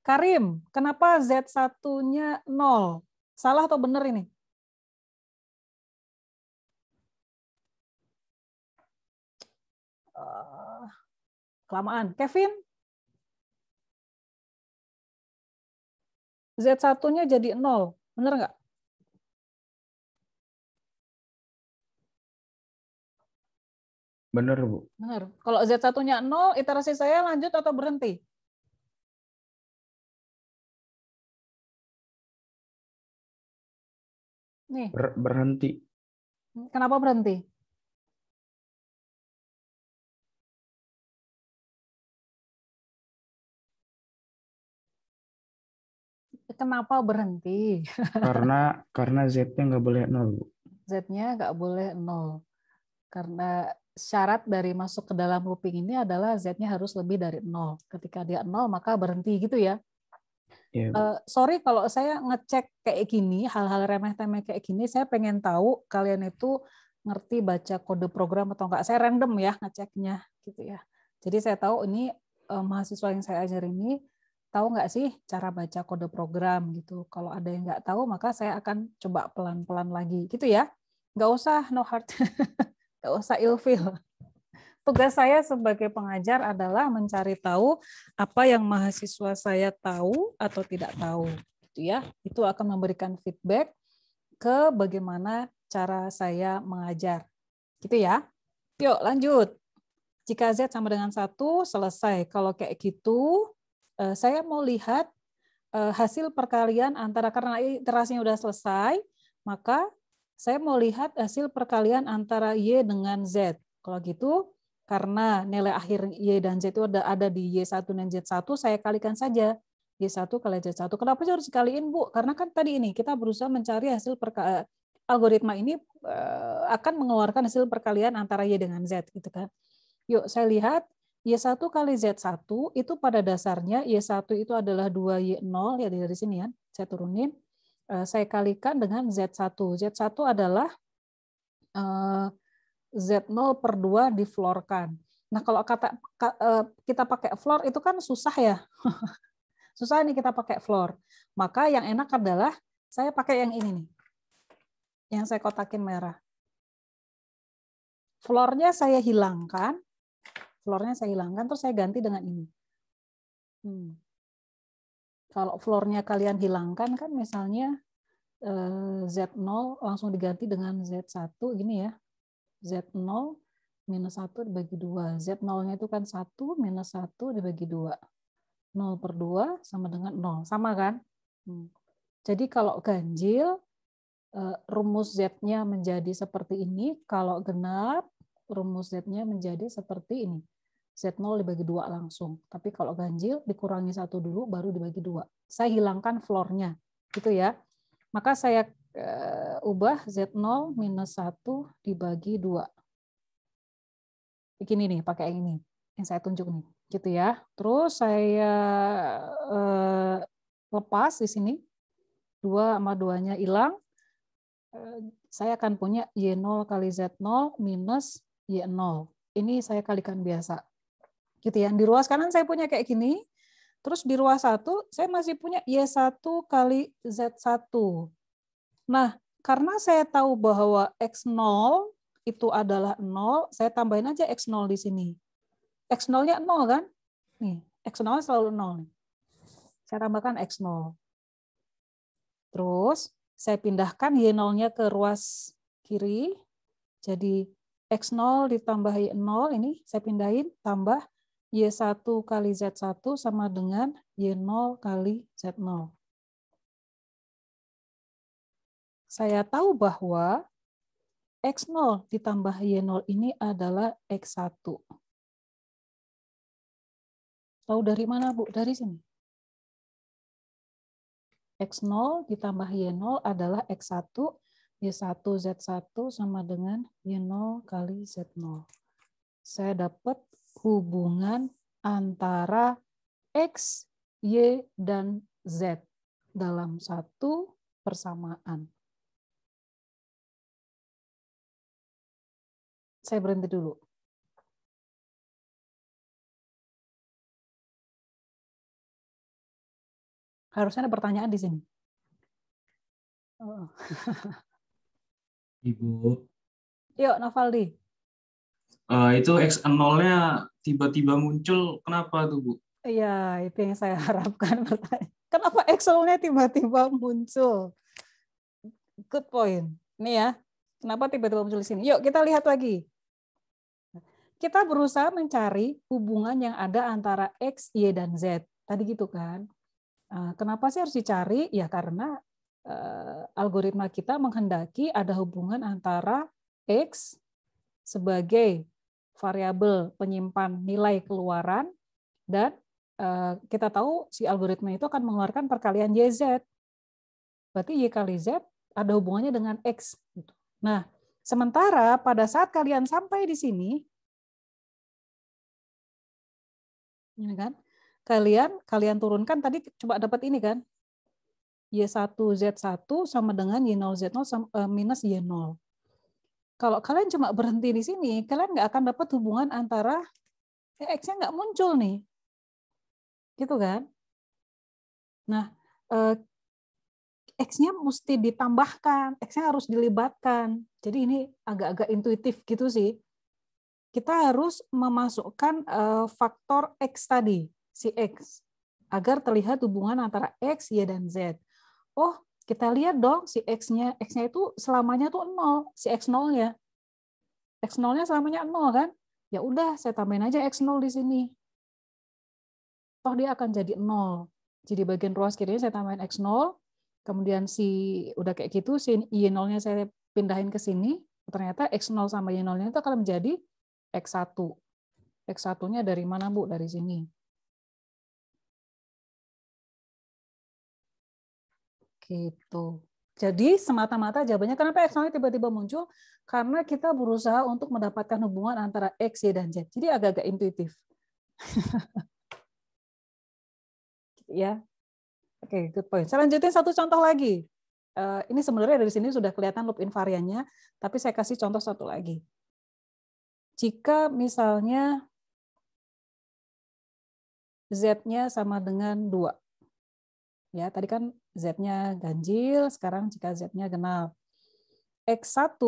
Karim, kenapa Z1-nya 0? Salah atau benar ini? Kelamaan. Kevin? Z1-nya jadi 0. Benar nggak? Bener, Bu. Benar. Kalau Z1-nya 0, iterasi saya lanjut atau berhenti? Nih, Berhenti. kenapa berhenti? Kenapa berhenti? Karena Z-nya nggak boleh 0, Bu. Z-nya nggak boleh 0. Karena syarat dari masuk ke dalam looping ini adalah Z-nya harus lebih dari 0. Ketika dia 0, maka berhenti gitu ya. Iya, Bu. Sorry kalau saya ngecek kayak gini, hal-hal remeh-temeh kayak gini, saya pengen tahu kalian itu ngerti baca kode program atau enggak. Saya random ya ngeceknya gitu ya. Jadi saya tahu ini mahasiswa yang saya ajar ini tahu nggak sih cara baca kode program gitu. Kalau ada yang nggak tahu, maka saya akan coba pelan-pelan lagi gitu ya. Nggak usah no heart, nggak usah ilfeel. Tugas saya sebagai pengajar adalah mencari tahu apa yang mahasiswa saya tahu atau tidak tahu, gitu ya. Itu akan memberikan feedback ke bagaimana cara saya mengajar, gitu ya. Yuk lanjut. Jika Z sama dengan 1, selesai. Kalau kayak gitu, saya mau lihat hasil perkalian antara, karena iterasinya udah selesai, maka saya mau lihat hasil perkalian antara Y dengan Z. Kalau gitu, karena nilai akhir Y dan Z itu ada di Y1 dan Z1, saya kalikan saja Y1 kali Z1. Kenapa harus dikaliin, Bu? Karena kan tadi ini kita berusaha mencari hasil algoritma ini akan mengeluarkan hasil perkalian antara Y dengan Z gitu kan. Yuk saya lihat Y1 kali Z1 itu pada dasarnya Y1 itu adalah 2Y0 ya dari sini ya. Saya turunin. Saya kalikan dengan Z1. Z1 adalah Z0 per 2 diflorkan. Nah, kalau kita pakai floor itu kan susah ya. Susah nih kita pakai floor. Maka yang enak adalah saya pakai yang ini nih. Yang saya kotakin merah. Floornya saya hilangkan. Floornya saya hilangkan, terus saya ganti dengan ini. Kalau floornya kalian hilangkan kan misalnya Z0 langsung diganti dengan Z1 gini ya. Z0 minus 1 dibagi 2. Z0-nya itu kan 1 minus 1 dibagi 2. 0 per 2 sama dengan 0. Sama kan? Jadi kalau ganjil, rumus Z-nya menjadi seperti ini. Kalau genap, rumus Z-nya menjadi seperti ini. Z0 dibagi 2 langsung. Tapi kalau ganjil, dikurangi 1 dulu, baru dibagi 2. Saya hilangkan floor-nya. Gitu ya. Maka saya ubah Z0 minus 1 dibagi 2. Begini nih, pakai yang ini. Yang saya tunjuk nih. Gitu ya. Terus saya lepas di sini. 2 sama 2-nya hilang. Saya akan punya Y0 kali Z0 minus Y0. Ini saya kalikan biasa. Gitu ya. Di ruas kanan saya punya kayak gini. Terus di ruas 1 saya masih punya Y1 kali Z1. Nah, karena saya tahu bahwa X0 itu adalah 0, saya tambahin aja X0 di sini. X0-nya 0 kan? Nih, X0 selalu 0. Saya tambahkan X0. Terus saya pindahkan Y0-nya ke ruas kiri. Jadi X0 ditambah Y0 ini saya pindahin, tambah Y1 kali Z1 sama dengan Y0 kali Z0. Saya tahu bahwa X0 ditambah Y0 ini adalah X1. Tahu dari mana, Bu? Dari sini. X0 ditambah Y0 adalah X1, Y1 Z1 sama dengan Y0 kali Z0. Saya dapat hubungan antara X, Y, dan Z dalam satu persamaan. Saya berhenti dulu. Harusnya ada pertanyaan di sini. Oh. Ibu. Yuk, Novaldi. Itu X0-nya tiba-tiba muncul, kenapa tuh, Bu? Iya, itu yang saya harapkan. Kenapa X0-nya tiba-tiba muncul? Good point. Ini ya, kenapa tiba-tiba muncul di sini? Yuk, kita lihat lagi. kita berusaha mencari hubungan yang ada antara X, Y, dan Z. Tadi gitu kan. Kenapa sih harus dicari? Ya karena algoritma kita menghendaki ada hubungan antara X sebagai variabel penyimpan nilai keluaran, dan kita tahu si algoritma itu akan mengeluarkan perkalian YZ. Berarti Y kali Z ada hubungannya dengan X. Nah, sementara pada saat kalian sampai di sini, ini kan, kalian turunkan tadi coba dapat ini kan, Y1Z1 sama dengan Y0Z0 minus Y0. Kalau kalian cuma berhenti di sini, kalian nggak akan dapat hubungan antara X-nya nggak muncul nih. Gitu kan? Nah, X-nya mesti ditambahkan, X-nya harus dilibatkan. Jadi ini agak-agak intuitif gitu sih. Kita harus memasukkan faktor X tadi, si X, agar terlihat hubungan antara X, Y, dan Z. Oh, kita lihat dong si X-nya itu selamanya tuh 0, si X0-nya. X0-nya selamanya 0 kan? Ya udah, saya tambahin aja X0 di sini. Toh dia akan jadi 0. Jadi bagian ruas kirinya saya tambahin X0, kemudian udah kayak gitu, si Y0-nya saya pindahin ke sini, ternyata X0 sama Y0-nya itu akan menjadi X1. X1-nya dari mana, Bu? Dari sini. Gitu. Jadi semata-mata jawabannya kenapa X0 tiba-tiba muncul? Karena kita berusaha untuk mendapatkan hubungan antara X, Y, dan Z. Jadi agak-agak intuitif. Ya. Oke, good point. Saya lanjutin satu contoh lagi. Ini sebenarnya dari sini sudah kelihatan loop invariannya, tapi saya kasih contoh satu lagi. Jika misalnya Z-nya sama dengan 2. Ya, tadi kan Z-nya ganjil, sekarang jika Z-nya genap. X1,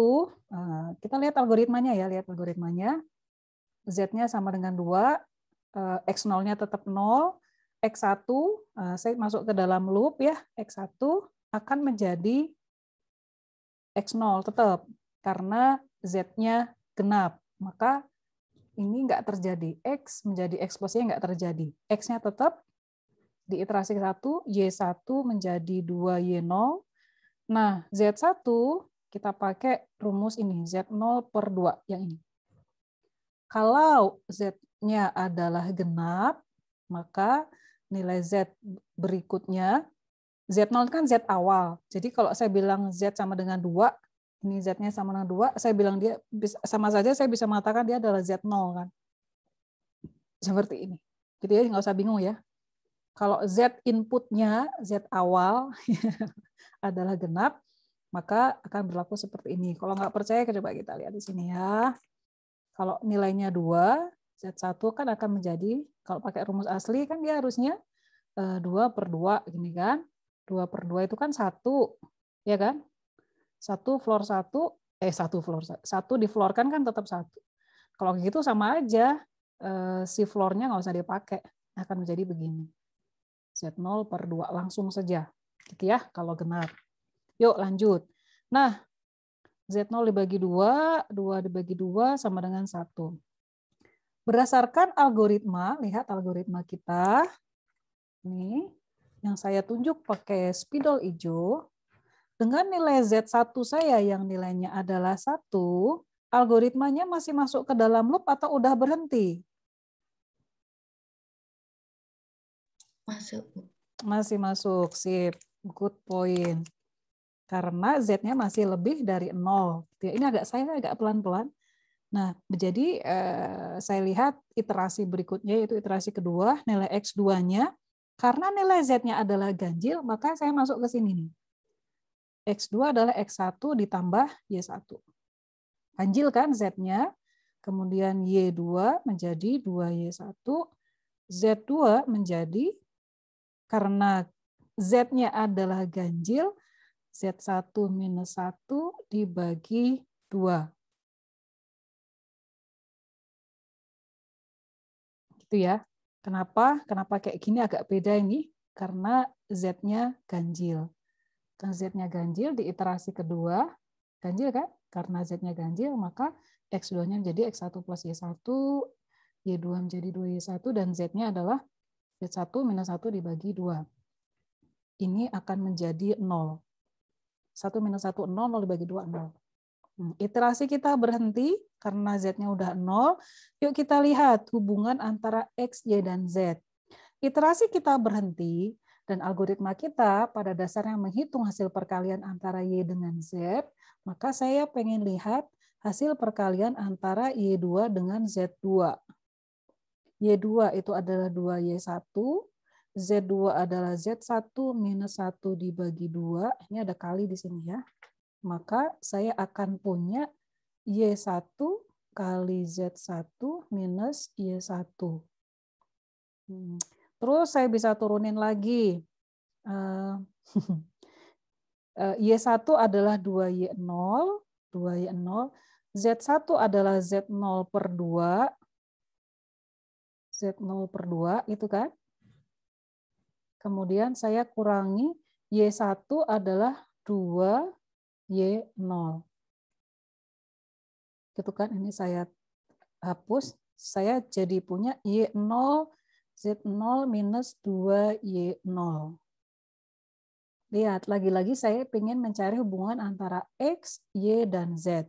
kita lihat algoritmanya ya, Z-nya sama dengan 2, X0-nya tetap 0, X1, saya masuk ke dalam loop ya, X1 akan menjadi X0 tetap, karena Z-nya genap. Maka ini nggak terjadi. X menjadi X plus Y nggak terjadi. X-nya tetap di iterasi 1, Y1 menjadi 2Y0. Nah, Z1 kita pakai rumus ini, Z0 per 2 yang ini. Kalau Z-nya adalah genap, maka nilai Z berikutnya, Z0 kan Z awal. Jadi kalau saya bilang Z sama dengan 2, ini Z-nya sama dengan 2, saya bilang dia sama saja saya bisa mengatakan dia adalah Z0 kan. Seperti ini. Gitu ya, nggak usah bingung ya. Kalau Z inputnya, Z awal adalah genap, maka akan berlaku seperti ini. Kalau nggak percaya, coba kita lihat di sini ya. Kalau nilainya 2, Z1 kan akan menjadi, kalau pakai rumus asli kan dia harusnya 2 per 2, gini kan. 2 per 2 itu kan 1, ya kan? 1 floor 1, 1 difloorkan kan tetap 1. Kalau gitu sama aja, si floornya nggak usah dipakai, akan menjadi begini. Z0 per 2, langsung saja. Gitu ya, kalau genap. Yuk lanjut. Nah, Z0 dibagi 2, 2 dibagi 2 sama dengan 1. Berdasarkan algoritma, lihat algoritma kita. Ini, yang saya tunjuk pakai spidol hijau. Dengan nilai Z1 saya yang nilainya adalah 1, algoritmanya masih masuk ke dalam loop atau udah berhenti? Masuk, Bu. Masih masuk, sip. Good point. Karena Z-nya masih lebih dari 0. Ini saya agak pelan-pelan. Nah, jadi saya lihat iterasi berikutnya, yaitu iterasi kedua, nilai X2-nya. Karena nilai Z-nya adalah ganjil, maka saya masuk ke sini nih. X2 adalah X1 ditambah Y1. Ganjil kan Z-nya, kemudian Y2 menjadi 2Y1, Z2 menjadi, karena Z-nya adalah ganjil, Z1 minus 1 dibagi 2. Gitu ya. Kenapa kayak gini agak beda ini? Karena Z-nya ganjil. Karena Z-nya ganjil di iterasi kedua, ganjil kan? Karena Z-nya ganjil, maka X2-nya menjadi X1 plus Y1, Y2 menjadi 2Y1, dan Z-nya adalah Z1 minus 1 dibagi 2. Ini akan menjadi 0. 1 minus 1, 0, 0 dibagi 2, 0. Iterasi kita berhenti karena Z-nya udah 0. Yuk kita lihat hubungan antara X, Y, dan Z. Iterasi kita berhenti dan algoritma kita pada dasarnya menghitung hasil perkalian antara Y dengan Z, maka saya pengen lihat hasil perkalian antara Y2 dengan Z2. Y2 itu adalah 2Y1, Z2 adalah Z1 minus 1 dibagi 2. Ini ada kali di sini ya. Maka saya akan punya Y1 kali Z1 minus Y1. Terus saya bisa turunin lagi. Y1 adalah 2Y0, 2Y0. Z1 adalah Z0 per 2. Z0 per 2, itu kan? Kemudian saya kurangi Y1 adalah 2Y0. Gitu kan? Ini saya hapus. Saya jadi punya Y0, Z0 minus 2Y0. Lihat, lagi-lagi saya ingin mencari hubungan antara X, Y, dan Z.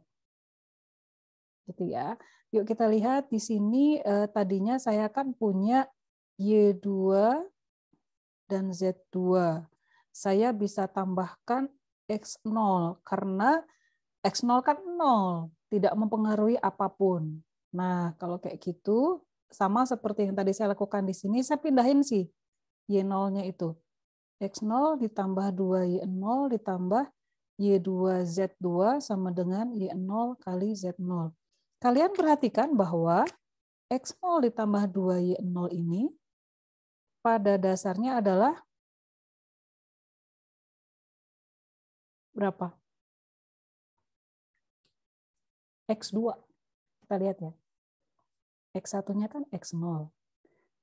Gitu ya. Yuk kita lihat di sini tadinya saya kan punya Y2 dan Z2. Saya bisa tambahkan X0 karena X0 kan 0, tidak mempengaruhi apapun. Nah, kalau kayak gitu sama seperti yang tadi saya lakukan di sini, saya pindahin sih Y0-nya itu. X0 ditambah 2Y0 ditambah Y2Z2 sama dengan Y0 kali Z0. Kalian perhatikan bahwa X0 ditambah 2Y0 ini pada dasarnya adalah berapa? X2. Kita lihat ya. X1-nya kan X0.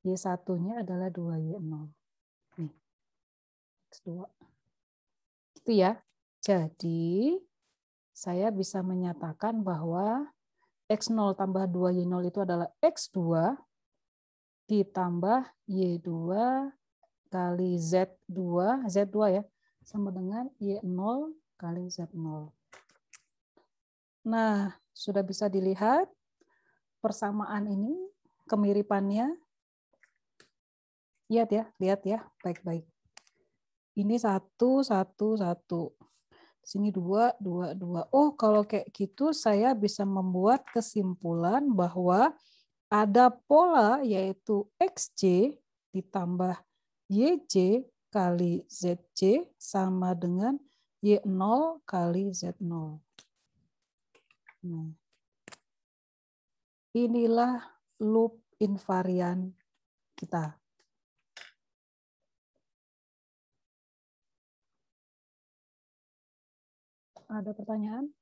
Y1-nya adalah 2Y0. Nih. X2. Gitu ya. Jadi, saya bisa menyatakan bahwa X0 tambah 2Y0 itu adalah X2 ditambah Y2 kali Z2, Z2 ya, sama dengan Y0 kali Z0. Nah, sudah bisa dilihat persamaan ini, kemiripannya. Lihat ya, baik-baik. Ini 1, 1, 1. Sini 2, 2, 2. Oh, kalau kayak gitu saya bisa membuat kesimpulan bahwa ada pola yaitu XJ ditambah YJ kali ZJ sama dengan Y0 kali Z0. Nah, inilah loop invarian kita. Ada pertanyaan?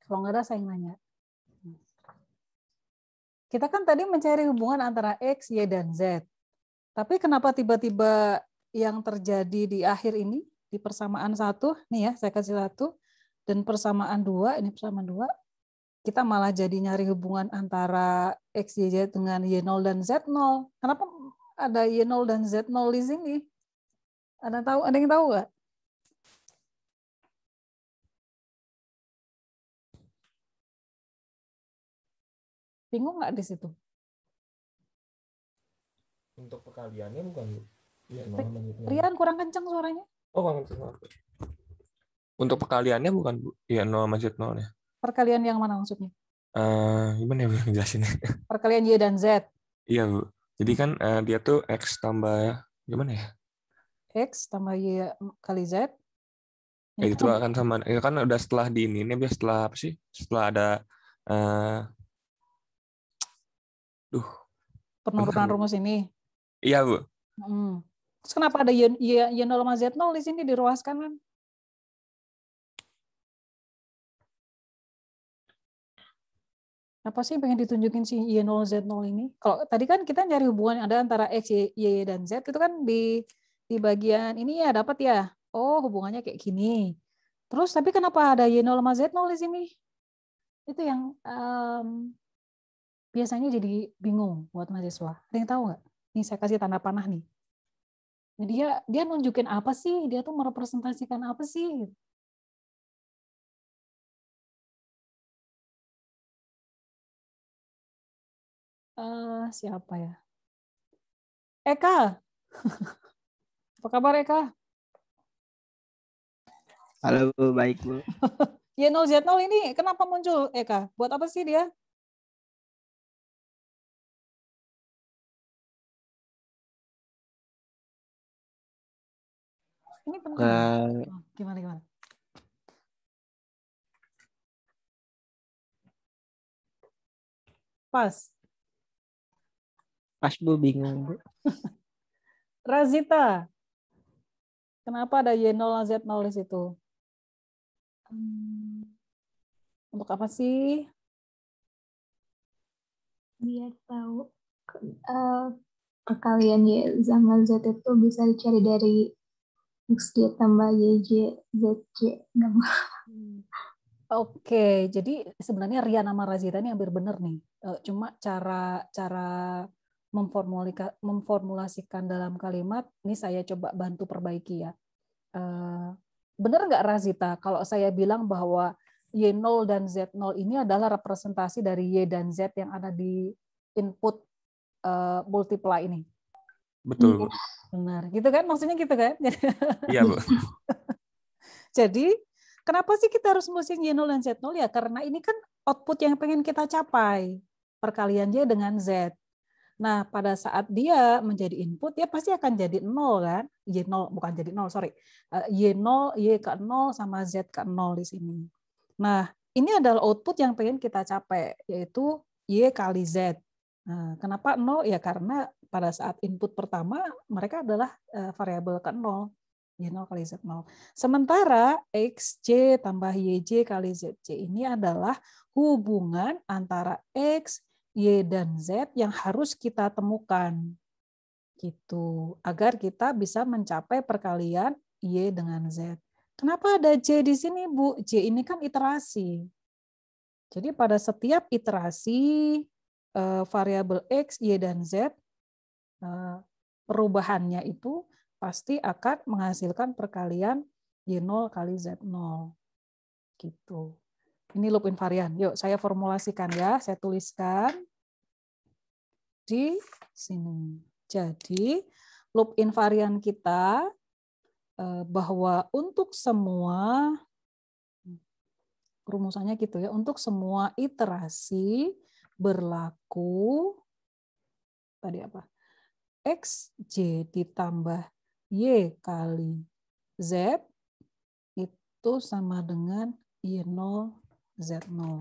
Kalau nggak ada, saya yang nanya. Kita kan tadi mencari hubungan antara X, Y, dan Z. Tapi kenapa tiba-tiba yang terjadi di akhir ini, di persamaan 1, nih ya, saya kasih 1, dan persamaan 2, ini persamaan 2, kita malah jadi nyari hubungan antara X, Y, Z dengan Y0 dan Z0. Kenapa ada Y0 dan Z0 di sini? Ada yang tahu nggak? Bingung nggak di situ? Untuk perkaliannya bukan, Bu? Iya, Rian kurang kencang suaranya. Oh, kurang kencang. Untuk perkaliannya bukan, Bu? Iya, 0 sama Z0 ya. Perkalian yang mana maksudnya? Gimana ya Bu jelasinnya? Perkalian Y dan Z. Iya, Bu. Jadi kan dia tuh X tambah, gimana ya? X tambah Y kali Z. Ya, itu akan sama, ya kan udah setelah di ini biar setelah apa sih? Setelah ada penurunan rumus ini. Iya, Bu. Terus kenapa ada Y0 sama Z0 di sini diruaskan kan? Apa sih yang pengen ditunjukin si Y0 Z0 ini? Kalau tadi kan kita nyari hubungan ada antara X, Y, dan Z, itu kan di bagian ini ya dapat ya. Oh, hubungannya kayak gini. Terus tapi kenapa ada Y0 sama Z0 di sini? Itu yang biasanya jadi bingung buat mahasiswa. Ada yang tahu nggak? Nih saya kasih tanda panah nih. Nah, dia nunjukin apa sih? Dia tuh merepresentasikan apa sih? Siapa ya? Eka. Apa kabar Eka? Halo Bu, baik Bu. Y0 Z0 ini kenapa muncul Eka? Buat apa sih dia? Ini penting. Gimana? Pas Bu, bingung Bu. Razita. Kenapa ada Y0 Z0 di situ? Untuk apa sih? Biar tahu perkalian Y sama Z itu bisa dicari dari XJ tambah YJ, ZJ. Oke, jadi sebenarnya Rian sama Razita ini hampir benar nih. Cuma cara memformulasikan dalam kalimat, ini saya coba bantu perbaiki ya. Benar nggak Razita kalau saya bilang bahwa Y0 dan Z0 ini adalah representasi dari Y dan Z yang ada di input multiply ini? Betul, Bu. Benar, gitu kan? Maksudnya gitu kan? Iya, Bu. Jadi, kenapa sih kita harus nulisin Y0 dan Z0? Ya, karena ini kan output yang pengen kita capai. Perkalian Y dengan Z. Nah, pada saat dia menjadi input, dia pasti akan jadi 0 kan? Y0, bukan jadi 0, sorry. Y0, Y ke 0 sama Z ke 0 di sini. Nah, ini adalah output yang pengen kita capai, yaitu Y kali Z. Nah, kenapa 0? Ya karena pada saat input pertama, mereka adalah variabel ke 0. Y0 kali Z0. Sementara XJ tambah YJ kali ZJ ini adalah hubungan antara X, Y, dan Z yang harus kita temukan. Gitu. Agar kita bisa mencapai perkalian Y dengan Z. Kenapa ada J di sini, Bu? J ini kan iterasi. Jadi pada setiap iterasi variabel X, Y, dan Z, perubahannya itu pasti akan menghasilkan perkalian Y0 kali Z0. Gitu. Ini loop invarian. Yuk, saya formulasikan ya. Saya tuliskan di sini. Jadi, loop invarian kita bahwa untuk semua, rumusannya gitu ya, untuk semua iterasi berlaku, tadi apa? XJ ditambah Y kali Z itu sama dengan Y0 Z0.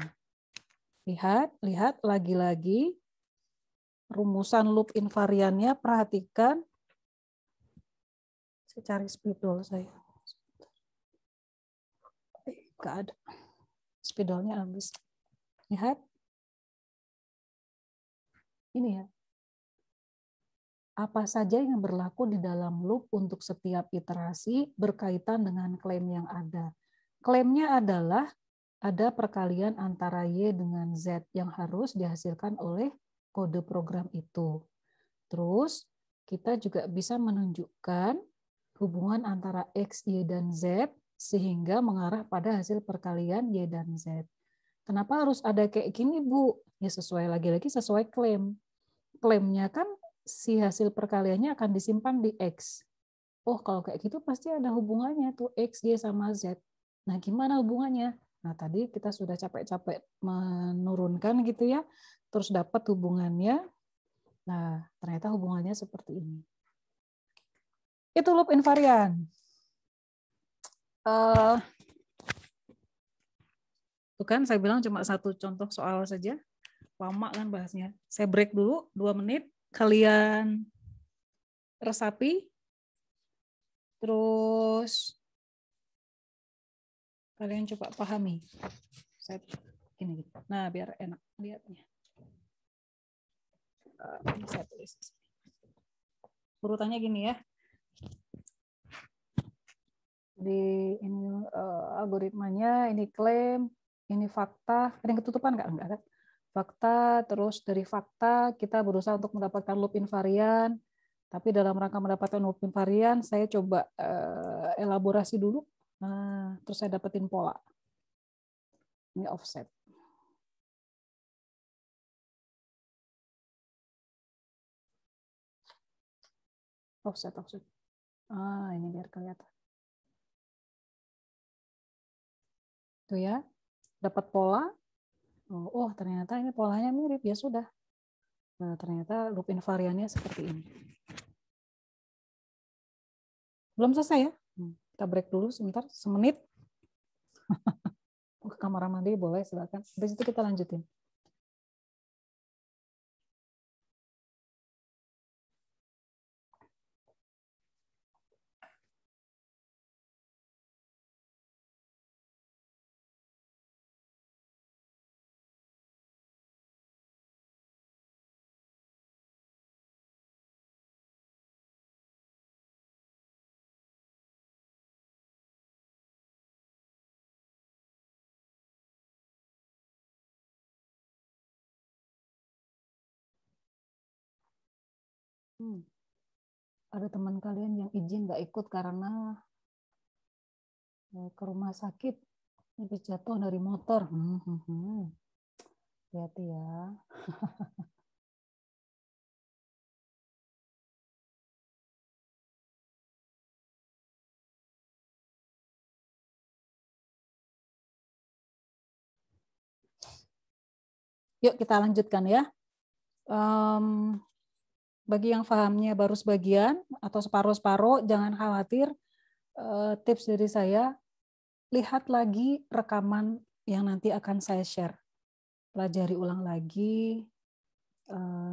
Lihat lagi-lagi rumusan loop invariannya, perhatikan. Saya cari spidol saya. Nggak ada. Spidolnya habis. Lihat. Ini ya. Apa saja yang berlaku di dalam loop untuk setiap iterasi berkaitan dengan klaim yang ada. Klaimnya adalah ada perkalian antara Y dengan Z yang harus dihasilkan oleh kode program itu. Terus kita juga bisa menunjukkan hubungan antara X, Y, dan Z sehingga mengarah pada hasil perkalian Y dan Z. Kenapa harus ada kayak gini, Bu? Ya sesuai lagi-lagi sesuai klaim. Klaimnya kan si hasil perkaliannya akan disimpan di X. Oh, kalau kayak gitu pasti ada hubungannya tuh X, Y, sama Z. Nah, gimana hubungannya? Nah, tadi kita sudah capek-capek menurunkan gitu ya, terus dapat hubungannya. Nah, ternyata hubungannya seperti ini. Itu loop invarian. Tuh kan, saya bilang cuma satu contoh soal saja. Lama kan bahasnya. Saya break dulu 2 menit. Kalian resapi. Terus kalian coba pahami. Saya gini. Nah, biar enak lihatnya. Saya tulis. Urutannya gini ya. Di ini algoritmanya, ini klaim, ini fakta. Ada yang ketutupan nggak? Enggak kan? Fakta, terus dari fakta kita berusaha untuk mendapatkan loop invarian. Tapi dalam rangka mendapatkan loop invarian, saya coba elaborasi dulu. Nah, terus saya dapetin pola. Ini offset. Offset. Ini biar kelihatan. Tuh ya, dapat pola. Oh, ternyata ini polanya mirip, ya sudah. Nah, ternyata loop invariannya seperti ini. Belum selesai ya? Kita break dulu sebentar, semenit. Ke kamar mandi boleh, silakan. Habis itu kita lanjutin. Ada teman kalian yang izin nggak ikut karena ke rumah sakit habis jatuh dari motor. Hati-hati ya. Yuk kita lanjutkan ya. Bagi yang pahamnya baru sebagian atau separuh-separuh, jangan khawatir. Tips dari saya, lihat lagi rekaman yang nanti akan saya share. Pelajari ulang lagi,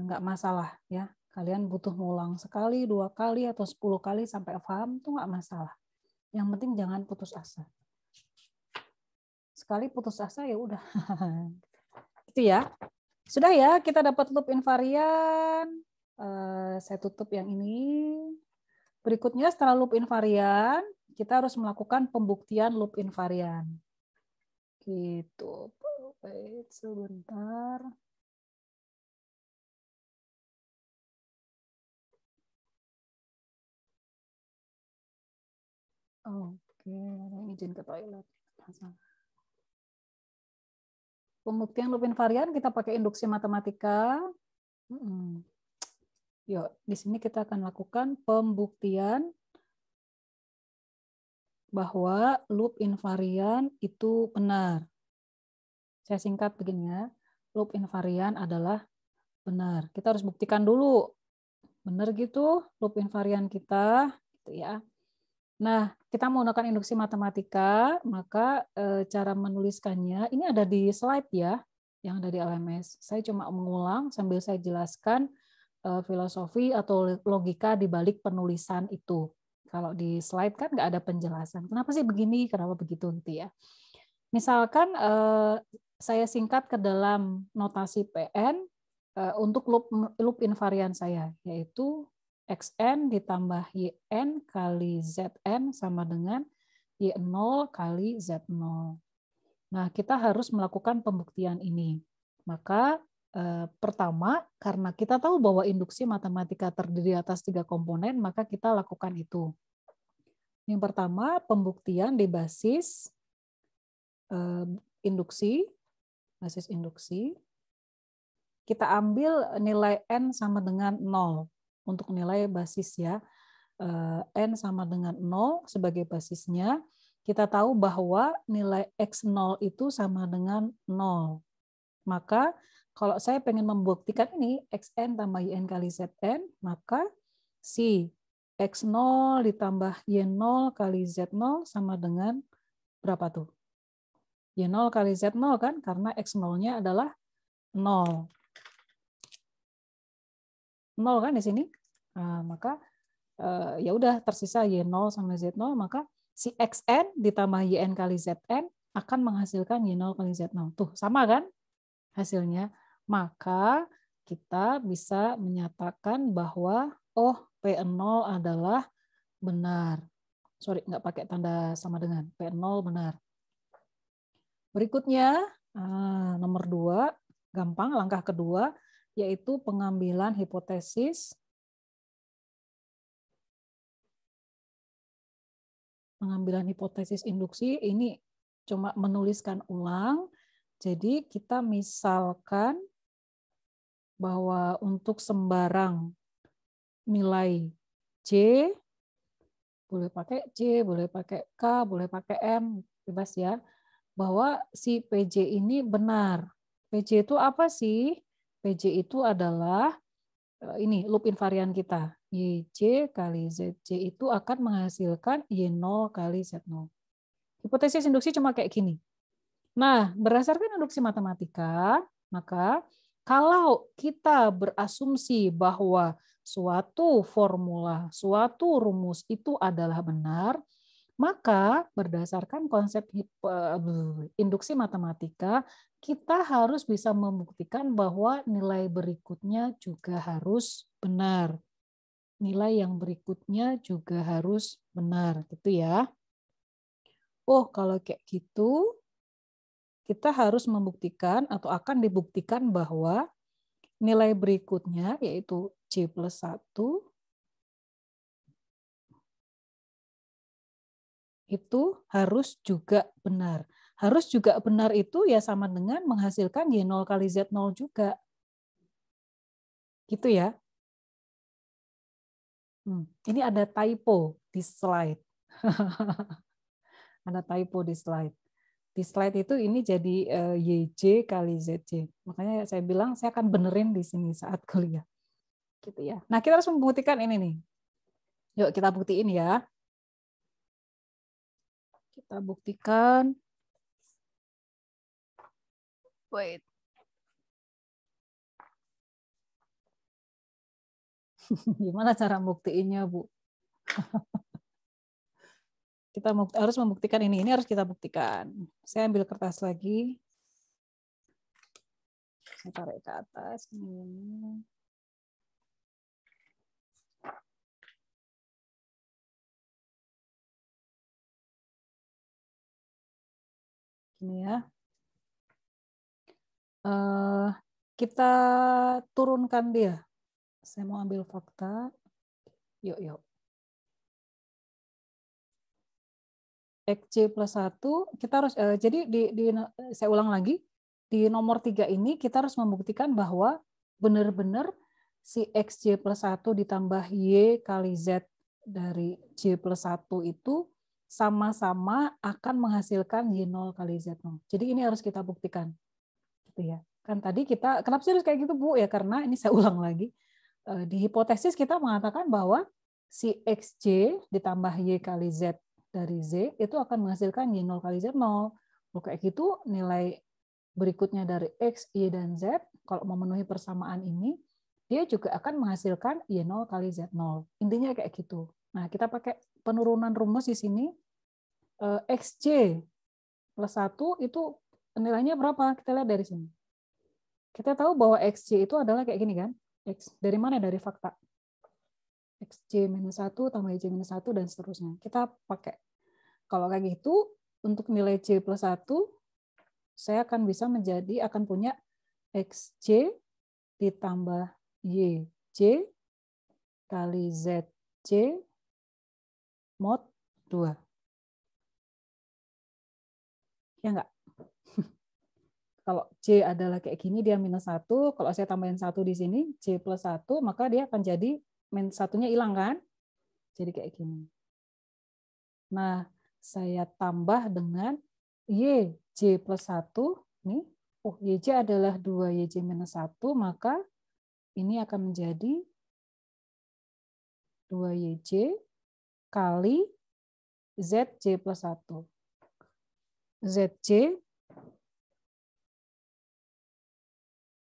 nggak masalah ya. Kalian butuh ngulang sekali, 2 kali, atau 10 kali sampai paham, itu nggak masalah. Yang penting jangan putus asa. Sekali putus asa ya udah. Itu ya. Sudah ya, kita dapat loop invarian. Saya tutup yang ini. Berikutnya setelah loop invarian, kita harus melakukan pembuktian loop invarian. Gitu. Wait sebentar. Oke, ada yang izin ke toilet. Pembuktian loop invarian kita pakai induksi matematika. Yuk, di sini kita akan lakukan pembuktian bahwa loop invarian itu benar. Saya singkat begini ya, loop invarian adalah benar. Kita harus buktikan dulu, benar gitu loop invarian kita, gitu ya. Nah, kita menggunakan induksi matematika, maka cara menuliskannya ini ada di slide ya, yang ada di LMS. Saya cuma mengulang sambil saya jelaskan filosofi atau logika di balik penulisan itu. Kalau di slide kan nggak ada penjelasan. Kenapa sih begini, kenapa begitu gitu ya. Misalkan saya singkat ke dalam notasi PN untuk loop invarian saya, yaitu Xn ditambah Yn kali Zn sama dengan Y0 kali Z0. Nah, kita harus melakukan pembuktian ini. Maka pertama, karena kita tahu bahwa induksi matematika terdiri atas 3 komponen, maka kita lakukan itu. Yang pertama, pembuktian di basis induksi, basis induksi. Kita ambil nilai N sama dengan 0 untuk nilai basis ya. N sama dengan 0 sebagai basisnya. Kita tahu bahwa nilai X0 itu sama dengan 0. Maka kalau saya pengen membuktikan ini, Xn tambah Yn kali Zn, maka si X0 ditambah Y0 kali Z0 sama dengan berapa tuh? Y0 kali Z0 kan, karena X0-nya adalah 0. 0 kan di sini. Nah, maka ya udah tersisa Y0 sama Z0, maka si Xn ditambah Yn kali Zn akan menghasilkan Y0 kali Z0. Tuh, sama kan hasilnya? Maka kita bisa menyatakan bahwa oh P0 adalah benar. Sorry, nggak pakai tanda sama dengan. P0 benar. Berikutnya, nomor 2, gampang, langkah kedua, yaitu pengambilan hipotesis. Pengambilan hipotesis induksi, ini cuma menuliskan ulang. Jadi kita misalkan bahwa untuk sembarang nilai J, boleh pakai J, boleh pakai K, boleh pakai M, bebas ya, bahwa si PJ ini benar. PJ itu apa sih? PJ itu adalah ini loop invarian kita. YJ kali ZJ itu akan menghasilkan Y0 kali Z0. Hipotesis induksi cuma kayak gini. Nah, berdasarkan induksi matematika, maka kalau kita berasumsi bahwa suatu formula, suatu rumus itu adalah benar, maka berdasarkan konsep induksi matematika, kita harus bisa membuktikan bahwa nilai berikutnya juga harus benar. Nilai yang berikutnya juga harus benar, gitu ya. Oh, kalau kayak gitu, kita harus membuktikan atau akan dibuktikan bahwa nilai berikutnya, yaitu J plus 1, itu harus juga benar. Harus juga benar itu ya sama dengan menghasilkan Y0 kali Z0 juga. Gitu ya. Ini ada typo di slide. Ada typo di slide. Di slide itu ini jadi YJ kali ZJ. Makanya saya bilang saya akan benerin di sini saat kuliah. Gitu ya. Nah, kita harus membuktikan ini nih. Yuk kita buktiin ya. Kita buktikan. Wait. Gimana cara buktiinnya, Bu? Kita harus membuktikan ini. Ini harus kita buktikan. Saya ambil kertas lagi. Saya tarik ke atas. Ini ya. Kita turunkan dia. Saya mau ambil fakta. Yuk. XJ plus 1, kita harus, jadi saya ulang lagi, di nomor 3 ini kita harus membuktikan bahwa benar-benar si XJ plus 1 ditambah Y kali Z dari J plus 1 itu sama-sama akan menghasilkan Y0 kali Z0. Jadi ini harus kita buktikan. Gitu ya. Kan tadi kita, kenapa sih harus kayak gitu, Bu? Ya karena ini saya ulang lagi. Di hipotesis kita mengatakan bahwa si XJ ditambah Y kali Z dari Z itu akan menghasilkan Y0 kali Z0. Kayak gitu nilai berikutnya dari X, Y, dan Z, kalau memenuhi persamaan ini, dia juga akan menghasilkan Y0 kali Z0. Intinya kayak gitu. Nah, kita pakai penurunan rumus di sini. XJ plus 1 itu nilainya berapa? Kita lihat dari sini. Kita tahu bahwa XJ itu adalah kayak gini kan? X dari mana? Dari fakta. XJ minus 1 tambah YJ minus 1 dan seterusnya. Kita pakai. Kalau kayak gitu, untuk nilai J plus 1, saya akan bisa akan punya XJ ditambah YJ kali ZJ mod 2. Ya enggak? Kalau J adalah kayak gini, dia minus 1. Kalau saya tambahin 1 di sini, J plus 1, maka dia akan jadi min 1-nya hilang kan? Jadi kayak gini. Nah, saya tambah dengan YJ plus 1. Nih, YJ adalah 2 YJ minus 1, maka ini akan menjadi 2 YJ kali ZJ plus 1.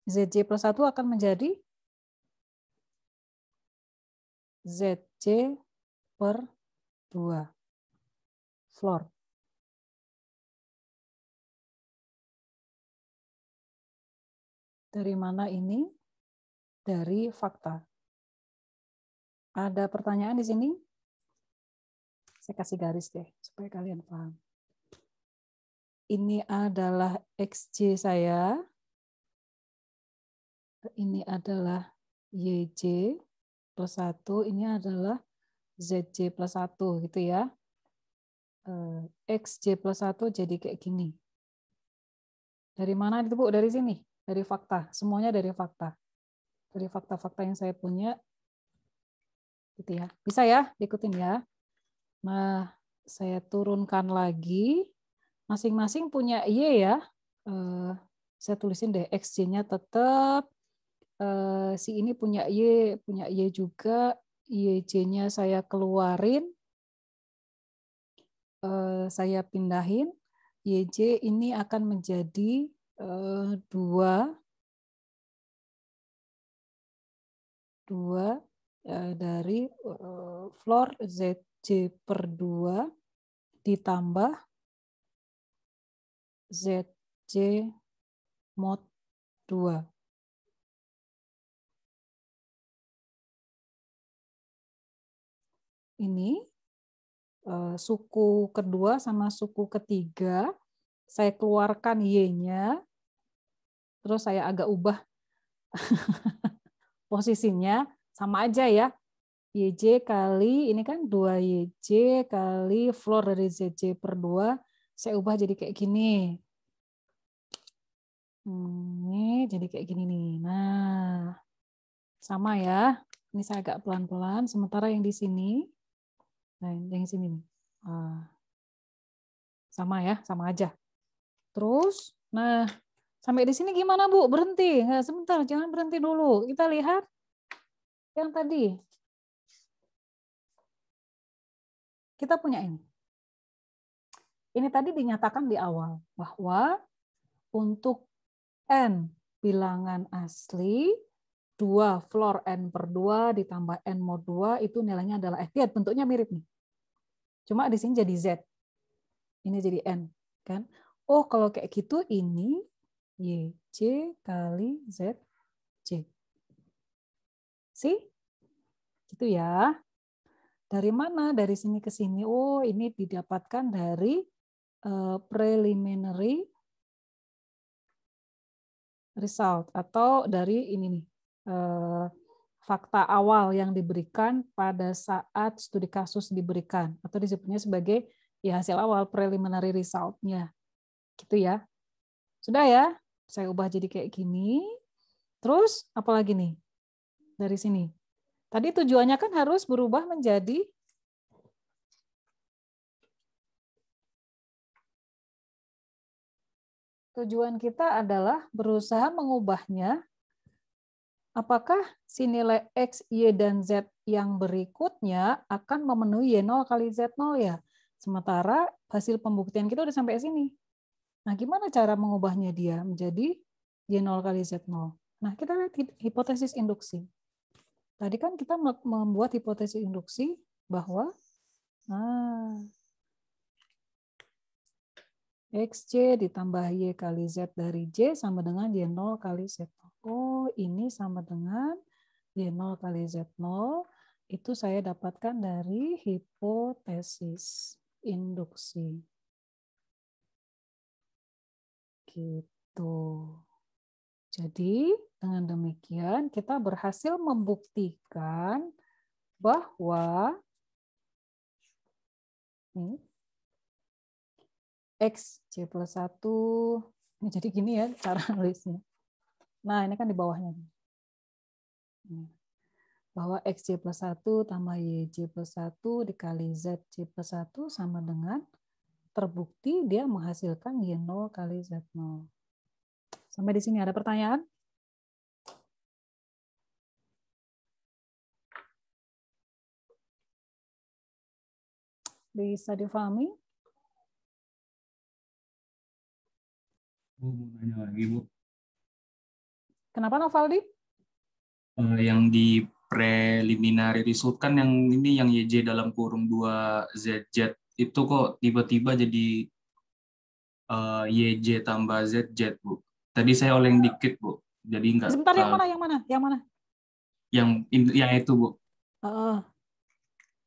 ZJ plus 1 akan menjadi ZJ per 2. Floor. Dari mana ini? Dari fakta. Ada pertanyaan di sini? Saya kasih garis deh supaya kalian paham. Ini adalah XJ saya. Ini adalah YJ plus 1. Ini adalah ZJ plus 1 gitu ya. XJ plus 1 jadi kayak gini. Dari mana itu Bu? Dari sini. Dari fakta. Semuanya dari fakta. Dari fakta-fakta yang saya punya. Gitu ya. Bisa ya? Ikutin ya. Nah, saya turunkan lagi. Masing-masing punya Y ya. Saya tulisin deh. XJ-nya tetap. Si ini punya Y juga. YJ-nya saya keluarin. Saya pindahin. YJ ini akan menjadi 2 dari floor ZJ per 2 ditambah ZJ mod 2. Ini suku kedua sama suku ketiga, saya keluarkan Y-nya, terus saya agak ubah posisinya, sama aja ya. YJ kali, ini kan 2YJ kali floor dari ZJ per 2, saya ubah jadi kayak gini. Ini jadi kayak gini nih. Nah, sama ya. Ini saya agak pelan-pelan, sementara yang di sini, nah yang sini nih. Sama ya, sama aja. Terus, nah sampai di sini gimana Bu? Berhenti? Nggak, sebentar, jangan berhenti dulu. Kita lihat yang tadi. Kita punya ini. Ini tadi dinyatakan di awal bahwa untuk N bilangan asli, 2 floor N per 2 ditambah N mod 2 itu nilainya adalah F. Lihat bentuknya mirip nih. Cuma di sini jadi Z. Ini jadi N. Kan? Oh, kalau kayak gitu ini YJ kali ZJ. See? Gitu ya. Dari mana? Dari sini ke sini. Oh, ini didapatkan dari preliminary result atau dari ini nih. Fakta awal yang diberikan pada saat studi kasus diberikan atau disebutnya sebagai ya hasil awal preliminary result-nya. Gitu ya. Sudah ya? Saya ubah jadi kayak gini. Terus apa lagi nih? Dari sini. Tadi tujuannya kan harus berubah menjadi tujuan kita adalah berusaha mengubahnya. Apakah si nilai X, Y, dan Z yang berikutnya akan memenuhi Y0 kali Z0 ya? Sementara hasil pembuktian kita udah sampai sini. Nah, gimana cara mengubahnya dia menjadi Y0 kali Z0? Nah, kita lihat hipotesis induksi. Tadi kan kita membuat hipotesis induksi bahwa XJ ditambah Y kali Z dari J sama dengan Y0 kali Z0. Oh, ini sama dengan Y0 kali Z0. Itu saya dapatkan dari hipotesis induksi. Gitu. Jadi, dengan demikian kita berhasil membuktikan bahwa X, J plus 1, ini jadi gini ya cara nulisnya. Nah, ini kan di bawahnya. Bahwa X, J plus 1 tambah Y, J plus 1 dikali Z, J plus 1 sama dengan terbukti dia menghasilkan Y0 kali Z0. Sampai di sini ada pertanyaan? Bisa difahami? Bu, mau nanya lagi, Bu. Kenapa Novaldi? Yang di preliminary result kan yang ini yang YJ dalam kurung 2 ZZ itu kok tiba-tiba jadi YJ tambah ZZ, Bu. Tadi saya oleng dikit, Bu. Jadi enggak. Sebentar, yang mana? Yang itu, Bu.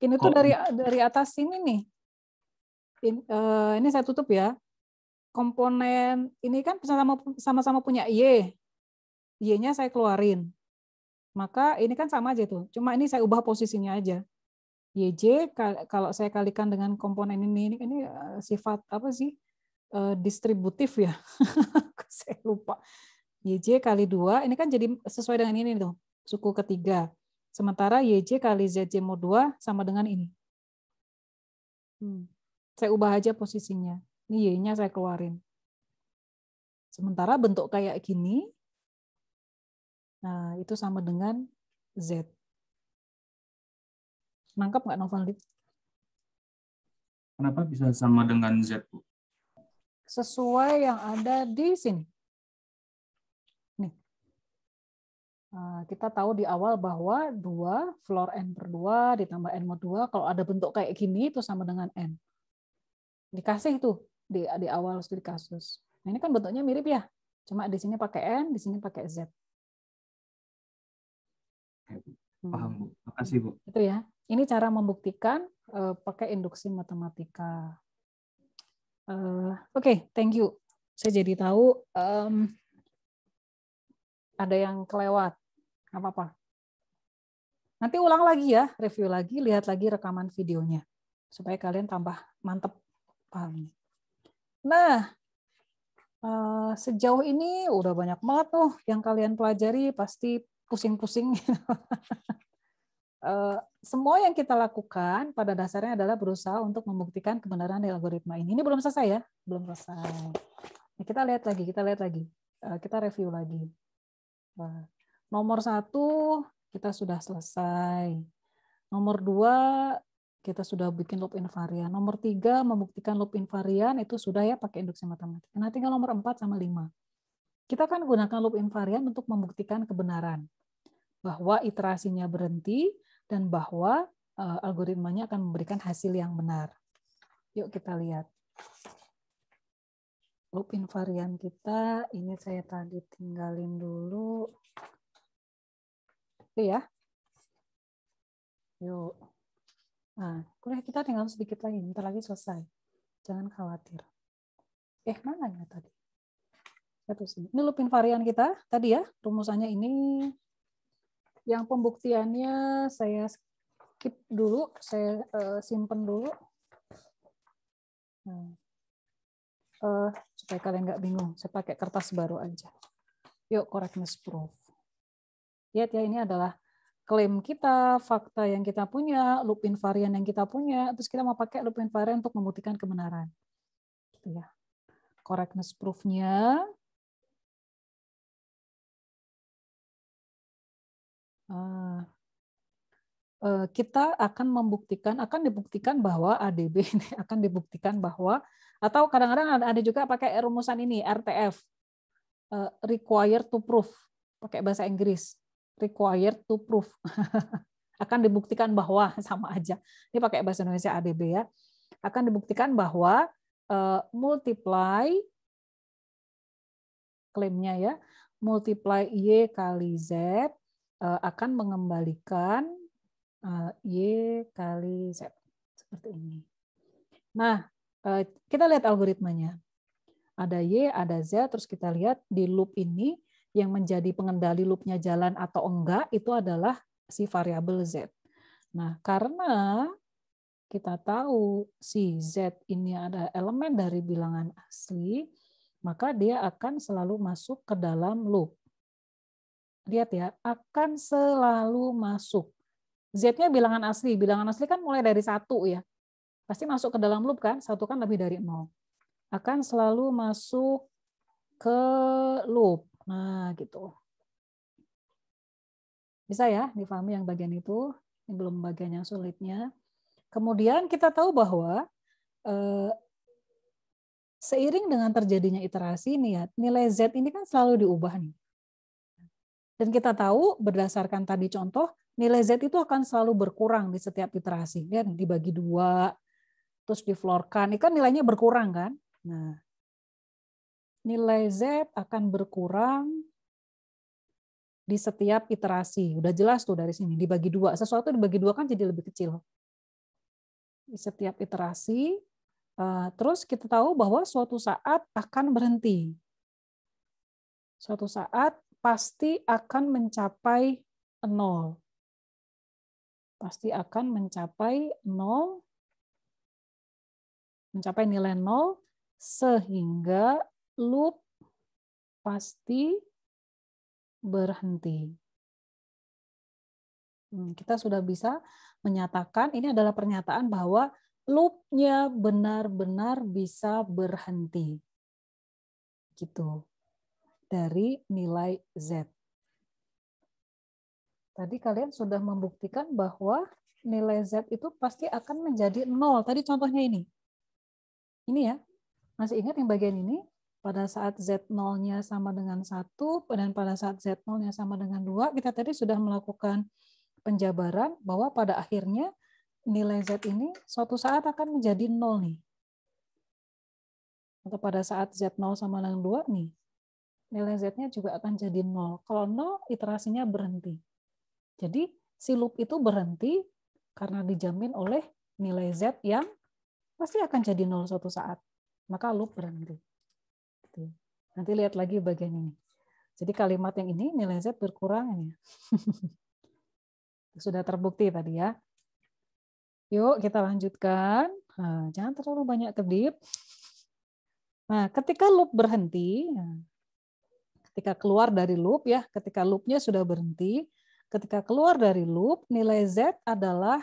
Ini tuh dari atas sini nih. Ini saya tutup ya. Komponen ini kan sama-sama punya Y. Y-nya saya keluarin. Maka ini kan sama aja tuh. Cuma ini saya ubah posisinya aja. YJ kalau saya kalikan dengan komponen ini sifat apa sih? Distributif ya. Saya lupa. YJ kali 2, ini kan jadi sesuai dengan ini tuh. Suku ketiga. Sementara YJ kali ZJ mod 2 sama dengan ini. Saya ubah aja posisinya. Ini Y-nya saya keluarin. Sementara bentuk kayak gini, nah itu sama dengan Z. Nangkep nggak Novaldi? Kenapa bisa sama dengan Z, Bu? Sesuai yang ada di sini. Nih. Kita tahu di awal bahwa 2, floor N per 2 ditambah N mod 2, kalau ada bentuk kayak gini itu sama dengan N. Dikasih tuh di awal studi kasus. Nah, ini kan bentuknya mirip ya. Cuma di sini pakai N, di sini pakai Z. Paham, Bu. Makasih, Bu. Itu ya. Ini cara membuktikan pakai induksi matematika. Oke, thank you. Saya jadi tahu ada yang kelewat. Nggak apa-apa. Nanti ulang lagi ya, review lagi, lihat lagi rekaman videonya. Supaya kalian tambah mantep paham. Nah, sejauh ini udah banyak banget tuh yang kalian pelajari, pasti pusing-pusing. Semua yang kita lakukan pada dasarnya adalah berusaha untuk membuktikan kebenaran dari algoritma ini. Ini belum selesai ya, belum selesai. Nah, kita lihat lagi, kita review lagi. Nomor 1 kita sudah selesai. Nomor 2 kita sudah bikin loop invarian. Nomor 3 membuktikan loop invarian itu sudah ya pakai induksi matematika. Nah, tinggal nomor 4 sama 5. Kita akan gunakan loop invarian untuk membuktikan kebenaran bahwa iterasinya berhenti dan bahwa algoritmanya akan memberikan hasil yang benar. Yuk kita lihat. Loop invarian kita, ini saya tadi tinggalin dulu. Oke ya. Yuk. Nah, kuliah kita tinggal sedikit lagi, bentar lagi selesai. Jangan khawatir. Mana ya tadi? Ini loop invarian kita tadi ya, rumusannya ini. Yang pembuktiannya saya skip dulu, saya simpen dulu. Supaya kalian nggak bingung, saya pakai kertas baru aja. Yuk, correctness proof. Lihat ya, ini adalah klaim kita, fakta yang kita punya, loop invarian yang kita punya, terus kita mau pakai loop invarian untuk membuktikan kebenaran. Gitu ya. Correctness proof-nya kita akan dibuktikan bahwa ADB ini akan dibuktikan bahwa, atau kadang-kadang ada juga pakai rumusan ini, RTF, required to prove, pakai bahasa Inggris, required to prove, akan dibuktikan bahwa, sama aja, ini pakai bahasa Indonesia ADB ya, akan dibuktikan bahwa multiply, klaimnya ya, multiply Y kali Z akan mengembalikan Y kali Z. Seperti ini. Nah, kita lihat algoritmanya. Ada Y, ada Z, terus kita lihat di loop ini yang menjadi pengendali loopnya jalan atau enggak, itu adalah si variabel Z. Nah, karena kita tahu si Z ini ada elemen dari bilangan asli, maka dia akan selalu masuk ke dalam loop. Lihat ya, akan selalu masuk. Z-nya bilangan asli kan mulai dari 1 ya. Pasti masuk ke dalam loop kan, 1 kan lebih dari 0. Akan selalu masuk ke loop. Nah, gitu. Bisa ya dipahami yang bagian itu, ini belum bagian yang sulitnya. Kemudian kita tahu bahwa seiring dengan terjadinya iterasi nih ya, nilai Z ini kan selalu diubah nih. Dan kita tahu berdasarkan tadi contoh, nilai Z itu akan selalu berkurang di setiap iterasi. Ya, dibagi 2, terus difloorkan, ini kan nilainya berkurang kan? Nah, nilai Z akan berkurang di setiap iterasi. Udah jelas tuh dari sini, dibagi 2. Sesuatu dibagi 2 kan jadi lebih kecil. Di setiap iterasi, Terus kita tahu bahwa suatu saat akan berhenti. Suatu saat pasti akan mencapai 0. Pasti akan mencapai 0, mencapai nilai 0, sehingga loop pasti berhenti. Kita sudah bisa menyatakan, ini adalah pernyataan bahwa loop-nya benar-benar bisa berhenti. Gitu. Dari nilai Z. Tadi kalian sudah membuktikan bahwa nilai Z itu pasti akan menjadi 0. Tadi contohnya ini. Ini ya. Masih ingat yang bagian ini? Pada saat Z0-nya sama dengan 1, dan pada saat Z0-nya sama dengan 2, kita tadi sudah melakukan penjabaran bahwa pada akhirnya nilai Z ini suatu saat akan menjadi 0 nih. Atau pada saat Z0 sama dengan 2 nih, nilai Z-nya juga akan jadi 0. Kalau 0, iterasinya berhenti. Jadi si loop itu berhenti karena dijamin oleh nilai Z yang pasti akan jadi 0 suatu saat. Maka loop berhenti. Nanti lihat lagi bagian ini. Jadi kalimat yang ini nilai Z berkurang ini. Sudah terbukti tadi ya. Yuk kita lanjutkan. Nah, jangan terlalu banyak kedip. Nah, ketika loop berhenti, ketika keluar dari loop ya, ketika loopnya sudah berhenti, ketika keluar dari loop, nilai Z adalah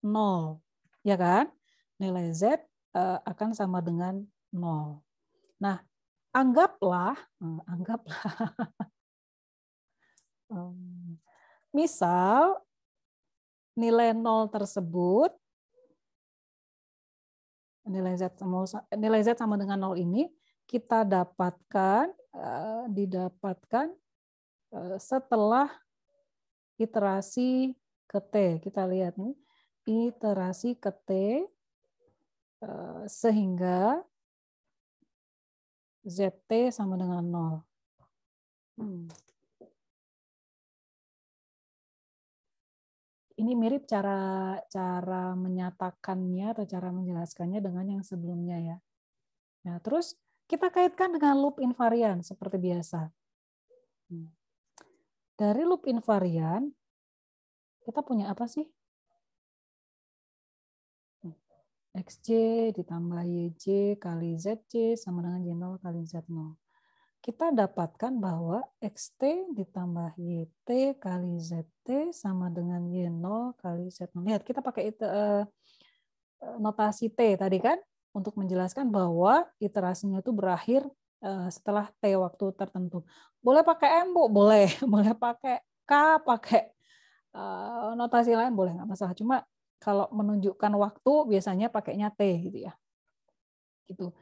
0. Ya kan? Nilai Z akan sama dengan 0. Nah, anggaplah misal nilai 0 tersebut, nilai Z sama dengan 0 ini kita dapatkan setelah iterasi ke T. Kita lihat nih, iterasi ke T sehingga ZT sama dengan 0. Ini mirip cara menyatakannya atau cara menjelaskannya dengan yang sebelumnya ya. Nah, terus kita kaitkan dengan loop invarian seperti biasa. Dari loop invarian kita punya apa sih? XJ ditambah YJ kali ZJ sama dengan Y0 kali Z0. Kita dapatkan bahwa XT ditambah YT kali ZT sama dengan Y0 kali Z0. Lihat, kita pakai notasi T tadi kan, untuk menjelaskan bahwa iterasinya itu berakhir setelah T waktu tertentu. Boleh pakai M, Bu? Boleh. Boleh pakai K, pakai notasi lain, boleh, nggak masalah. Cuma kalau menunjukkan waktu, biasanya pakainya T gitu ya. Gitu.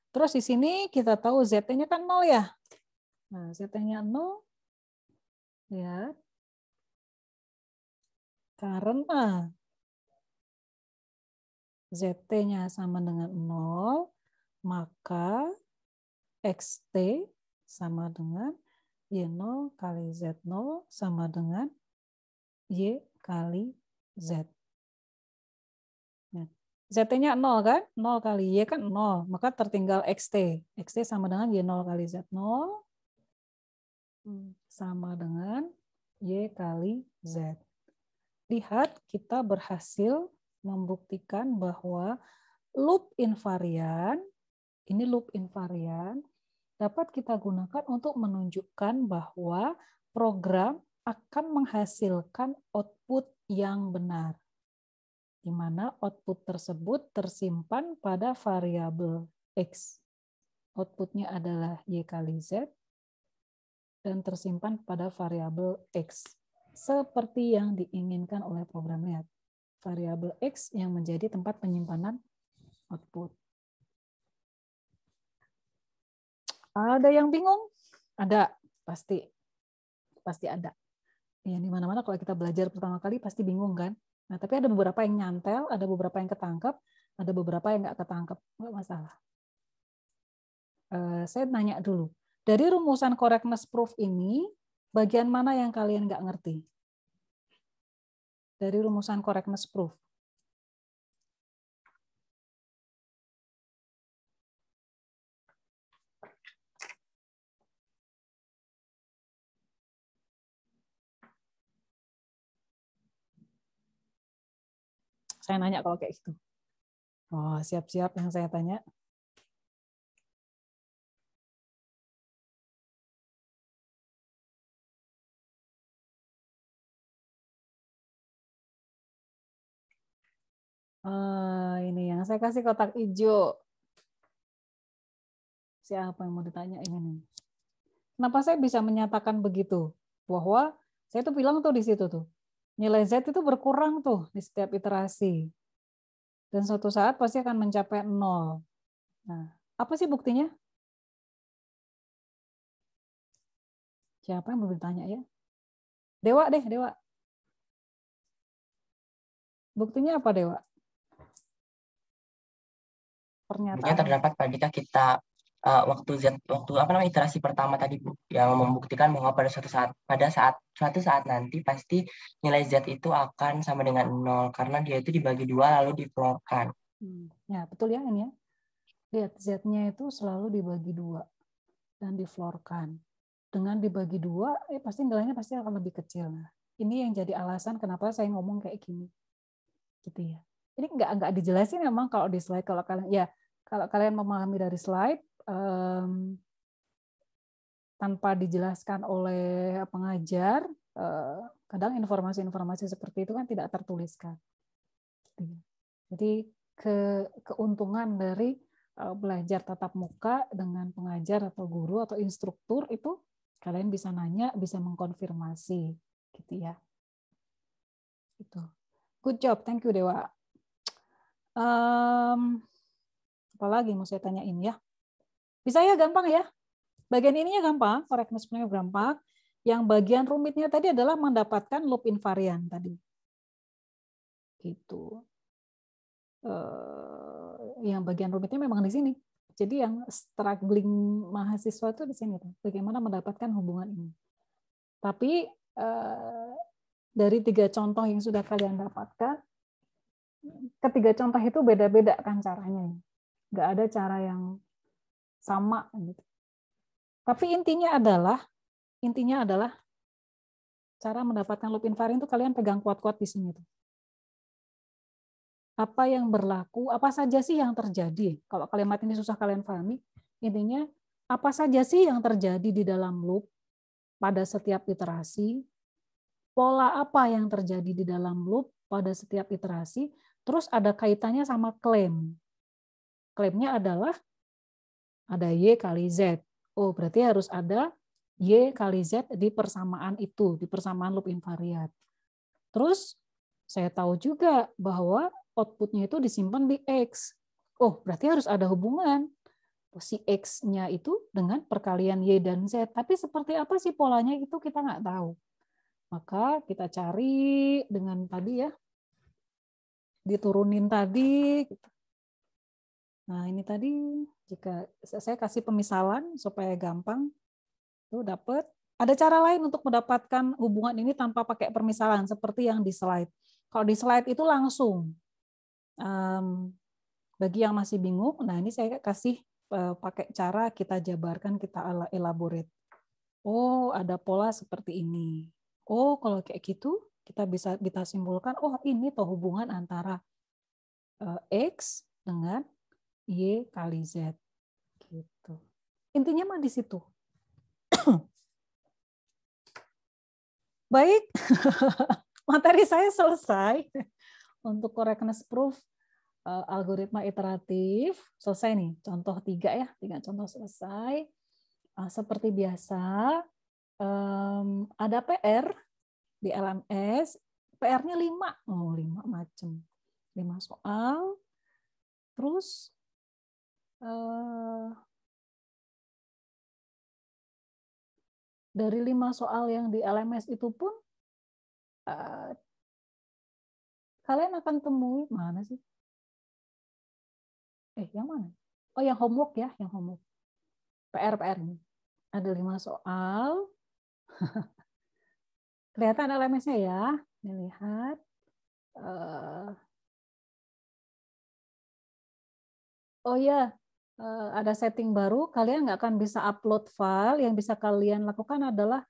Terus di sini kita tahu ZT-nya kan 0 ya. Nah, ZT-nya 0. Ya. Karena ZT-nya sama dengan 0, maka XT sama dengan Y0 kali Z0 sama dengan Y kali Z. ZT-nya 0 kan? 0 kali Y kan 0. Maka tertinggal XT. XT sama dengan Y0 kali Z0 sama dengan Y kali Z. Lihat, kita berhasil membuktikan bahwa loop invarian, ini loop invarian, dapat kita gunakan untuk menunjukkan bahwa program akan menghasilkan output yang benar, di mana output tersebut tersimpan pada variabel X. Outputnya adalah Y kali Z, dan tersimpan pada variabel X. Seperti yang diinginkan oleh program. Lihat, variabel X yang menjadi tempat penyimpanan output. Ada yang bingung? Ada, pasti ada. Ya, di mana-mana kalau kita belajar pertama kali pasti bingung kan? Nah, tapi ada beberapa yang nyantel, ada beberapa yang ketangkep, ada beberapa yang nggak ketangkep. Nggak masalah. Saya nanya dulu. Dari rumusan correctness proof ini, bagian mana yang kalian nggak ngerti? Dari rumusan correctness proof. Saya nanya kalau kayak gitu. Oh, siap-siap yang saya tanya. Ini yang saya kasih kotak hijau. Siapa yang mau ditanya ini nih? Kenapa saya bisa menyatakan begitu? Bahwa saya tuh bilang tuh di situ tuh, nilai Z itu berkurang tuh di setiap iterasi. Dan suatu saat pasti akan mencapai 0. Nah, apa sih buktinya? Siapa yang mau ditanya ya? Dewa deh, Dewa. Buktinya apa, Dewa? Buktinya Pernyataan. terdapat ketika kita waktu iterasi pertama tadi Bu, yang membuktikan bahwa pada suatu saat nanti pasti nilai Z itu akan sama dengan 0 karena dia itu dibagi 2 lalu diflorkan. Ya, betul ya ini ya. Lihat Z-nya itu selalu dibagi 2 dan diflorkan. Dengan dibagi 2, pasti nilainya pasti akan lebih kecil. Nah, ini yang jadi alasan kenapa saya ngomong kayak gini. Gitu ya. Ini nggak dijelasin memang kalau di slide, kalau kalian memahami dari slide tanpa dijelaskan oleh pengajar, kadang informasi-informasi seperti itu kan tidak tertuliskan. Jadi keuntungan dari belajar tatap muka dengan pengajar atau guru atau instruktur itu kalian bisa nanya, bisa mengkonfirmasi, gitu ya. Itu. Good job, thank you Dewa. Apalagi mau saya tanyain ya? Bisa ya, gampang ya? Bagian ininya gampang, correctness-nya gampang. Yang bagian rumitnya tadi adalah mendapatkan loop invarian tadi. Gitu. Yang bagian rumitnya memang di sini. Jadi yang struggling mahasiswa itu di sini. Bagaimana mendapatkan hubungan ini. Tapi dari 3 contoh yang sudah kalian dapatkan, ketiga contoh itu beda-beda kan caranya. Nggak ada cara yang sama gitu. Tapi intinya adalah cara mendapatkan loop invariant itu kalian pegang kuat-kuat di sini tuh. Apa yang berlaku, apa saja sih yang terjadi? Kalau kalimat ini susah kalian pahami, intinya apa saja sih yang terjadi di dalam loop pada setiap iterasi? Pola apa yang terjadi di dalam loop pada setiap iterasi? Terus ada kaitannya sama klaim. Klaimnya adalah ada Y kali Z. Oh, berarti harus ada Y kali Z di persamaan itu, di persamaan loop invariant. Terus saya tahu juga bahwa outputnya itu disimpan di X. Oh, berarti harus ada hubungan si X-nya itu dengan perkalian Y dan Z. Tapi seperti apa sih polanya itu kita nggak tahu. Maka kita cari dengan tadi ya, diturunin tadi. Nah, ini tadi jika saya kasih pemisalan supaya gampang, tuh dapat. Ada cara lain untuk mendapatkan hubungan ini tanpa pakai permisalan seperti yang di slide. Kalau di slide itu langsung. Bagi yang masih bingung, nah ini saya kasih pakai cara kita jabarkan, kita elaborate. Oh, ada pola seperti ini. Oh, kalau kayak gitu kita bisa simpulkan, oh ini tuh hubungan antara X dengan Y kali Z. Gitu. Intinya mah di situ. Baik, materi saya selesai untuk correctness proof algoritma iteratif. Selesai nih, contoh 3 ya, 3 contoh selesai. Seperti biasa, ada PR di LMS, PR-nya 5. Oh, 5 macam. 5 soal. Terus dari 5 soal yang di LMS itu pun kalian akan temui mana sih? Yang mana? Oh, yang homework ya, yang homework. PR ini. Ada 5 soal. Kelihatan LMS-nya ya. Dilihat. Oh ya, ada setting baru. Kalian nggak akan bisa upload file. Yang bisa kalian lakukan adalah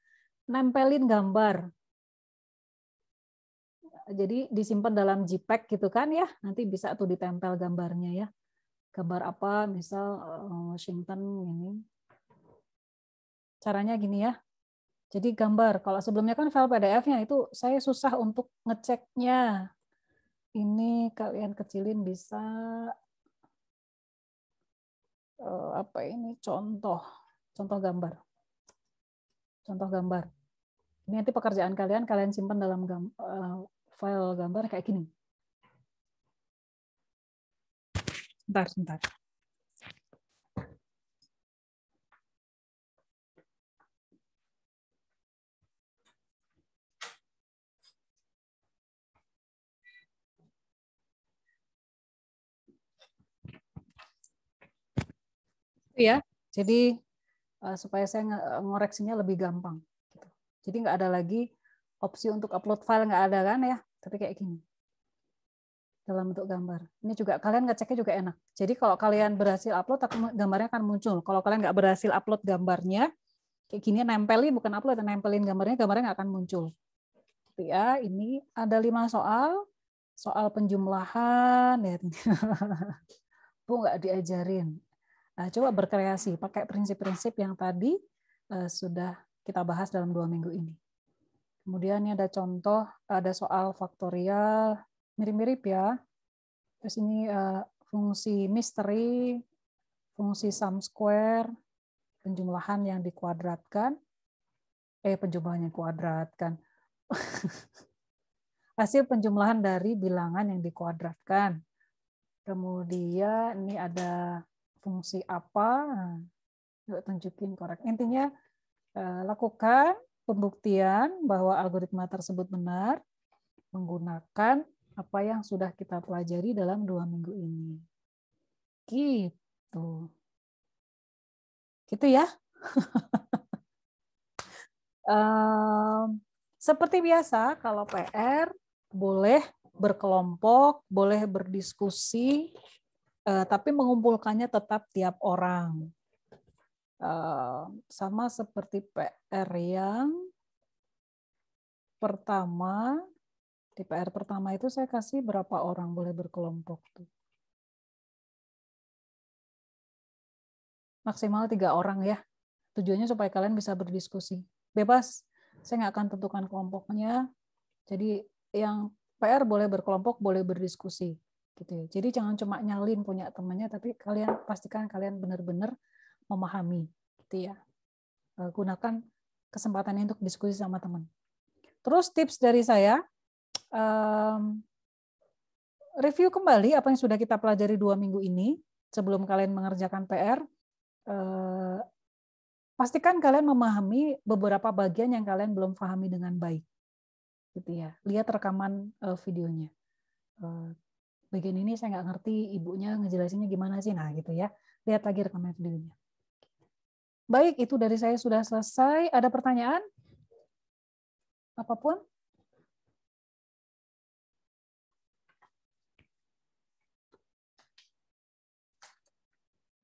nempelin gambar. Jadi disimpan dalam JPEG gitu kan ya. Nanti bisa tuh ditempel gambarnya ya. Gambar apa, misal Washington ini. Caranya gini ya. Jadi gambar, kalau sebelumnya kan file PDF-nya itu saya susah untuk ngeceknya. Ini kalian kecilin bisa apa ini contoh gambar. Contoh gambar. Ini nanti pekerjaan kalian simpan dalam file gambar kayak gini. Sebentar. Ya, jadi supaya saya ngoreksinya lebih gampang. Gitu. Jadi nggak ada lagi opsi untuk upload file, nggak ada kan ya, tapi kayak gini dalam bentuk gambar. Ini juga kalian ngeceknya juga enak. Jadi kalau kalian berhasil upload, gambarnya akan muncul. Kalau kalian nggak berhasil upload gambarnya, kayak gini nempelin, bukan upload, nempelin gambarnya nggak akan muncul. Gitu ya, ini ada 5 soal penjumlahan ya. Bu nggak diajarin. Coba berkreasi, pakai prinsip-prinsip yang tadi sudah kita bahas dalam 2 minggu ini. Kemudian ini ada contoh, ada soal faktorial, mirip-mirip ya. Terus ini fungsi misteri, fungsi sum square, penjumlahan yang dikuadratkan, penjumlahan yang kuadratkan. Hasil penjumlahan dari bilangan yang dikuadratkan. Kemudian ini ada fungsi apa, tunjukin korek. Intinya lakukan pembuktian bahwa algoritma tersebut benar menggunakan apa yang sudah kita pelajari dalam 2 minggu ini. Gitu. Gitu ya. Seperti biasa, kalau PR boleh berkelompok, boleh berdiskusi, tapi mengumpulkannya tetap tiap orang. Sama seperti PR yang pertama. Di PR pertama itu saya kasih berapa orang boleh berkelompok tuh. Maksimal 3 orang ya. Tujuannya supaya kalian bisa berdiskusi. Bebas, saya nggak akan tentukan kelompoknya. Jadi yang PR boleh berkelompok, boleh berdiskusi. Gitu ya. Jadi jangan cuma nyalin punya temannya, tapi kalian pastikan kalian benar-benar memahami. Gitu ya. Gunakan kesempatan ini untuk diskusi sama teman. Terus tips dari saya, review kembali apa yang sudah kita pelajari 2 minggu ini sebelum kalian mengerjakan PR. Pastikan kalian memahami beberapa bagian yang kalian belum pahami dengan baik. Gitu ya. Lihat rekaman videonya. Bagian ini saya nggak ngerti, ibunya ngejelasinnya gimana sih, nah gitu ya. Lihat lagi rekaman videonya. Baik, itu dari saya sudah selesai. Ada pertanyaan? Apapun?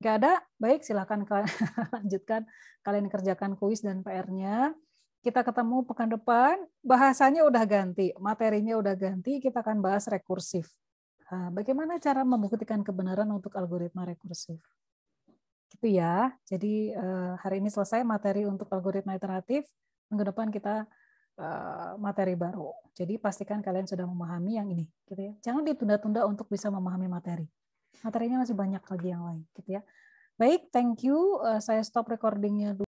Nggak ada? Baik, silahkan kalian lanjutkan. Kalian kerjakan kuis dan PR-nya. Kita ketemu pekan depan. Bahasanya udah ganti, materinya udah ganti. Kita akan bahas rekursif. Bagaimana cara membuktikan kebenaran untuk algoritma rekursif? Gitu ya. Jadi hari ini selesai materi untuk algoritma iteratif. Minggu depan kita materi baru. Jadi pastikan kalian sudah memahami yang ini. Gitu ya. Jangan ditunda-tunda untuk bisa memahami materi. Materinya masih banyak lagi yang lain. Gitu ya. Baik, thank you. Saya stop recordingnya dulu.